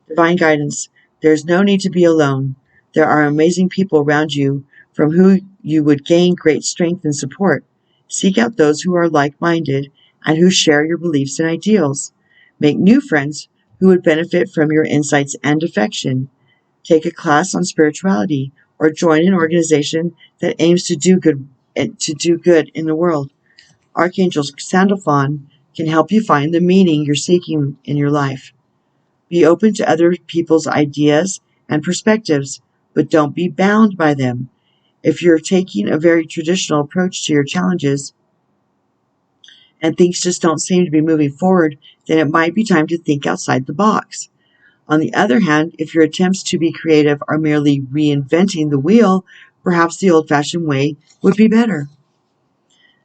S1: Divine guidance. There's no need to be alone. There are amazing people around you from whom you would gain great strength and support. Seek out those who are like-minded and who share your beliefs and ideals. Make new friends who would benefit from your insights and affection. Take a class on spirituality or join an organization that aims to do good in the world. Archangel Sandalphon can help you find the meaning you're seeking in your life. Be open to other people's ideas and perspectives, but don't be bound by them. If you're taking a very traditional approach to your challenges and things just don't seem to be moving forward, then it might be time to think outside the box. On the other hand, if your attempts to be creative are merely reinventing the wheel, perhaps the old-fashioned way would be better.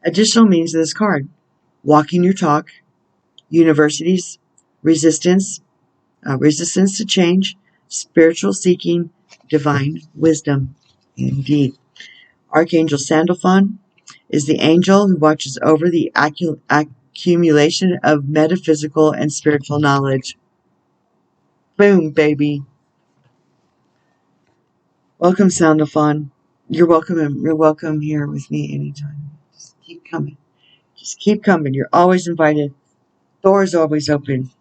S1: Additional meanings of this card. Walking your talk, universities, resistance to change, spiritual seeking, divine wisdom. Indeed. Archangel Sandalphon is the angel who watches over the accumulation of metaphysical and spiritual knowledge. Boom, baby. Welcome, Sandalphon. You're welcome here with me anytime. Just keep coming. Just keep coming. You're always invited. Doors always open.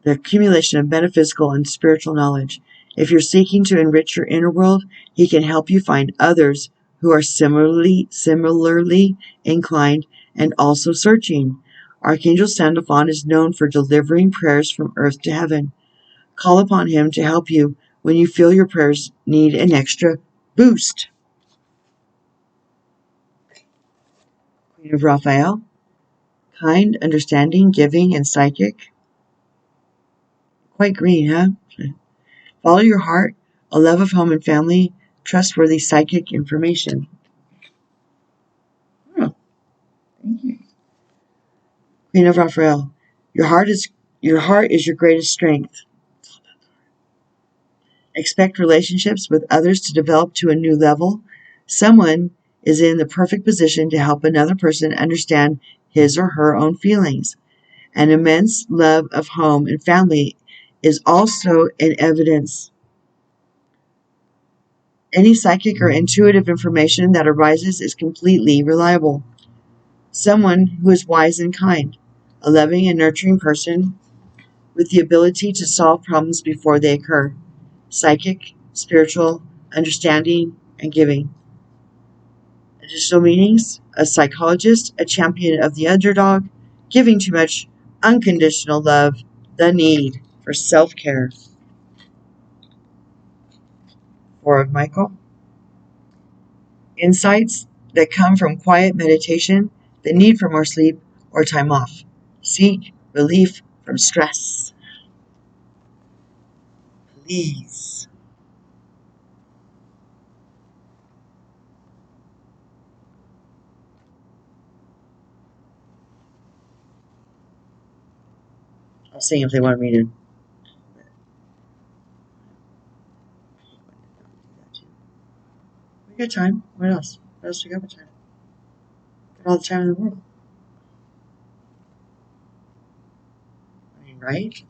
S1: The accumulation of metaphysical and spiritual knowledge. If you're seeking to enrich your inner world, he can help you find others who are similarly inclined and also searching. Archangel Sandalphon is known for delivering prayers from earth to heaven. Call upon him to help you when you feel your prayers need an extra boost. Queen of Raphael. Kind, understanding, giving, and psychic. Quite green, huh? Follow your heart, a love of home and family, trustworthy psychic information. Oh, thank you. Queen of Raphael. Your heart is your greatest strength. Expect relationships with others to develop to a new level. Someone is in the perfect position to help another person understand his or her own feelings. An immense love of home and family is also in evidence. Any psychic or intuitive information that arises is completely reliable. Someone who is wise and kind, a loving and nurturing person with the ability to solve problems before they occur. Psychic, spiritual, understanding, and giving. Additional meanings: a psychologist, a champion of the underdog, giving too much unconditional love, the need for self-care. 4 of Michael. Insights that come from quiet meditation, the need for more sleep or time off. Seek relief from stress. Please. I was seeing if they wanted me to. We got time. What else? What else do we got for time? Got all the time in the world. I mean, right?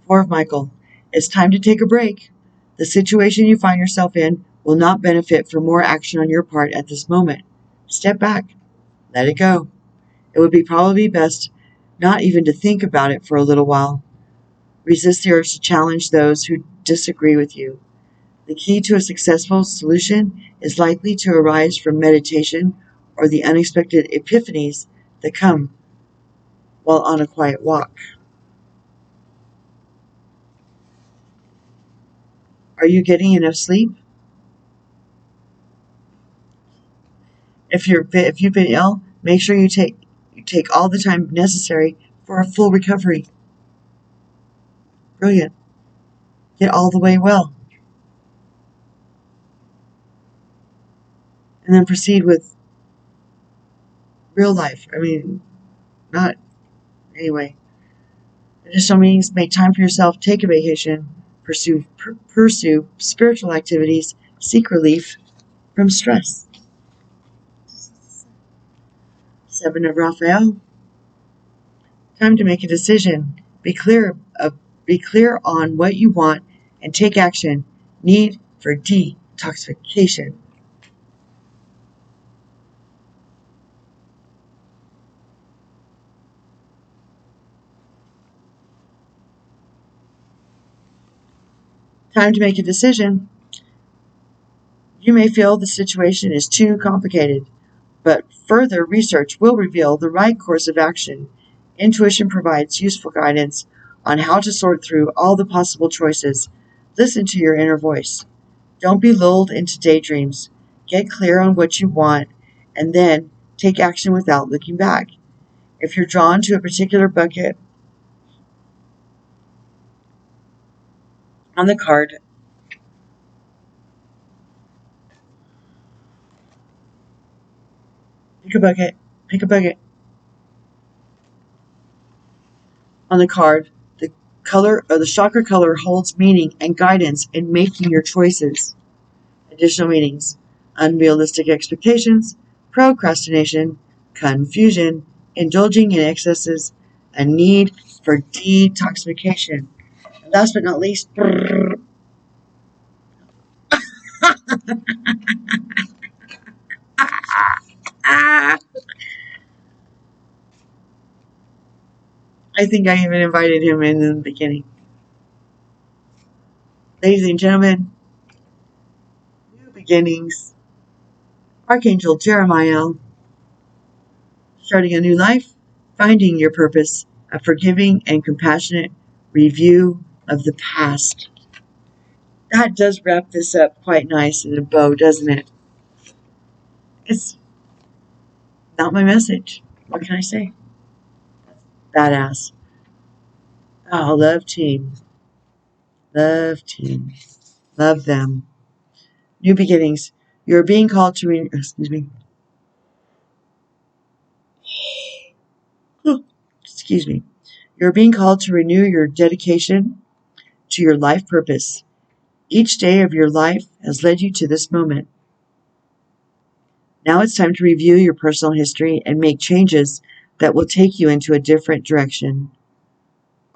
S1: Four of Michael. It's time to take a break. The situation you find yourself in will not benefit from more action on your part at this moment. Step back. Let it go. It would be probably best not even to think about it for a little while. Resist the urge to challenge those who disagree with you. The key to a successful solution is likely to arise from meditation or the unexpected epiphanies that come while on a quiet walk. Are you getting enough sleep? If you've been ill, make sure you take all the time necessary for a full recovery. Brilliant. Get all the way well. And then proceed with real life. I mean, not anyway. Additional meetings, make time for yourself, take a vacation, pursue spiritual activities, seek relief from stress. 7 of Raphael. Time to make a decision. Be clear on what you want and take action. Need for detoxification. Time to make a decision. You may feel the situation is too complicated, but further research will reveal the right course of action. Intuition provides useful guidance on how to sort through all the possible choices. Listen to your inner voice. Don't be lulled into daydreams. Get clear on what you want, and then take action without looking back. If you're drawn to a particular bucket on the card, pick a bucket. On the card, the color or the chakra color holds meaning and guidance in making your choices. Additional meanings: unrealistic expectations, procrastination, confusion, indulging in excesses, a need for detoxification. And last but not least, I think I even invited him in the beginning. Ladies and gentlemen, new beginnings. Archangel Jeremiah, starting a new life, finding your purpose, a forgiving and compassionate review of the past. That does wrap this up quite nice in a bow, doesn't it? It's not my message. What can I say? Badass. Oh, love team. Love team. Love them. New beginnings. You're being called to excuse me. You're being called to renew your dedication to your life purpose. Each day of your life has led you to this moment. Now it's time to review your personal history and make changes that will take you into a different direction.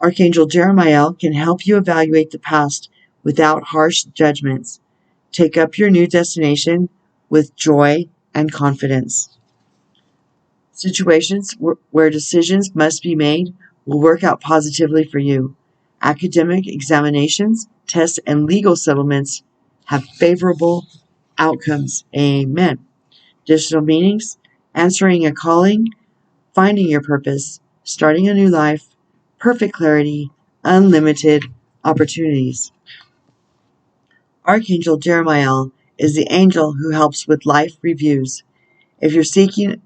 S1: Archangel Jeremiah can help you evaluate the past without harsh judgments. Take up your new destination with joy and confidence. Situations where decisions must be made will work out positively for you. Academic examinations, tests, and legal settlements have favorable outcomes. Amen. Additional meanings: answering a calling, finding your purpose, starting a new life, perfect clarity, unlimited opportunities. Archangel Jeremiah is the angel who helps with life reviews. If you're seeking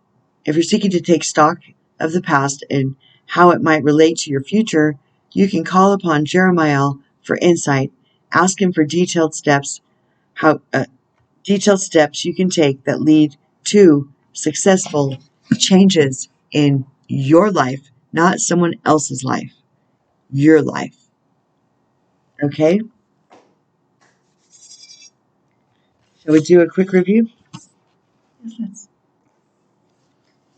S1: to take stock of the past and how it might relate to your future, you can call upon Jeremiah for insight. Ask him for detailed steps you can take that lead to successful changes in your life, not someone else's life, your life. Okay? Shall we do a quick review? Yes, let's.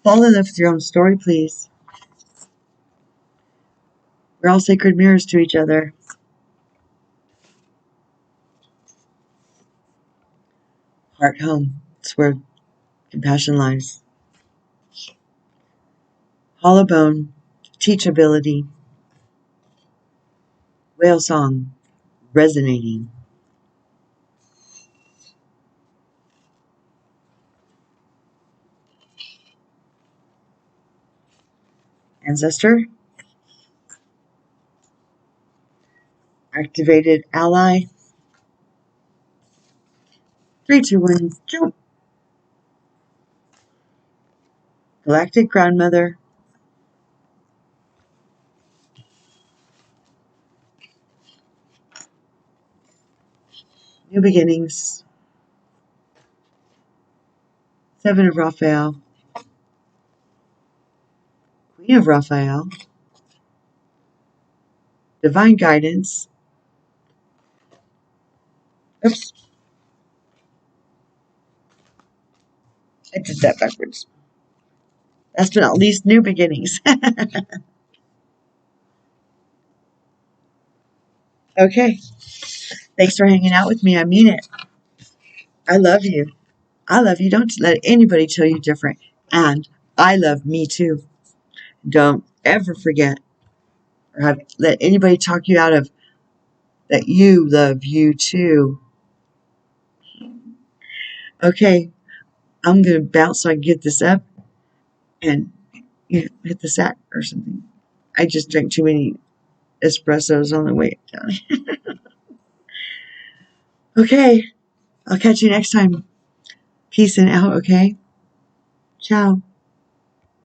S1: Fall in love with your own story, please. We're all sacred mirrors to each other. Heart home. It's where compassion lies. Hollow bone. Teachability. Whale song. Resonating. Ancestor. Activated ally. 3, 2, 1, jump. Galactic grandmother. New beginnings. 7 of Raphael. Queen of Raphael. Divine guidance. Oops. I did that backwards. Last but not least, new beginnings. Okay. Thanks for hanging out with me. I mean it. I love you. I love you. Don't let anybody tell you different. And I love me too. Don't ever forget or let anybody talk you out of that you love you too. Okay. I'm going to bounce so I can get this up and hit the sack or something. I just drank too many espressos on the way down. Okay. I'll catch you next time. Peace and out, okay? Ciao.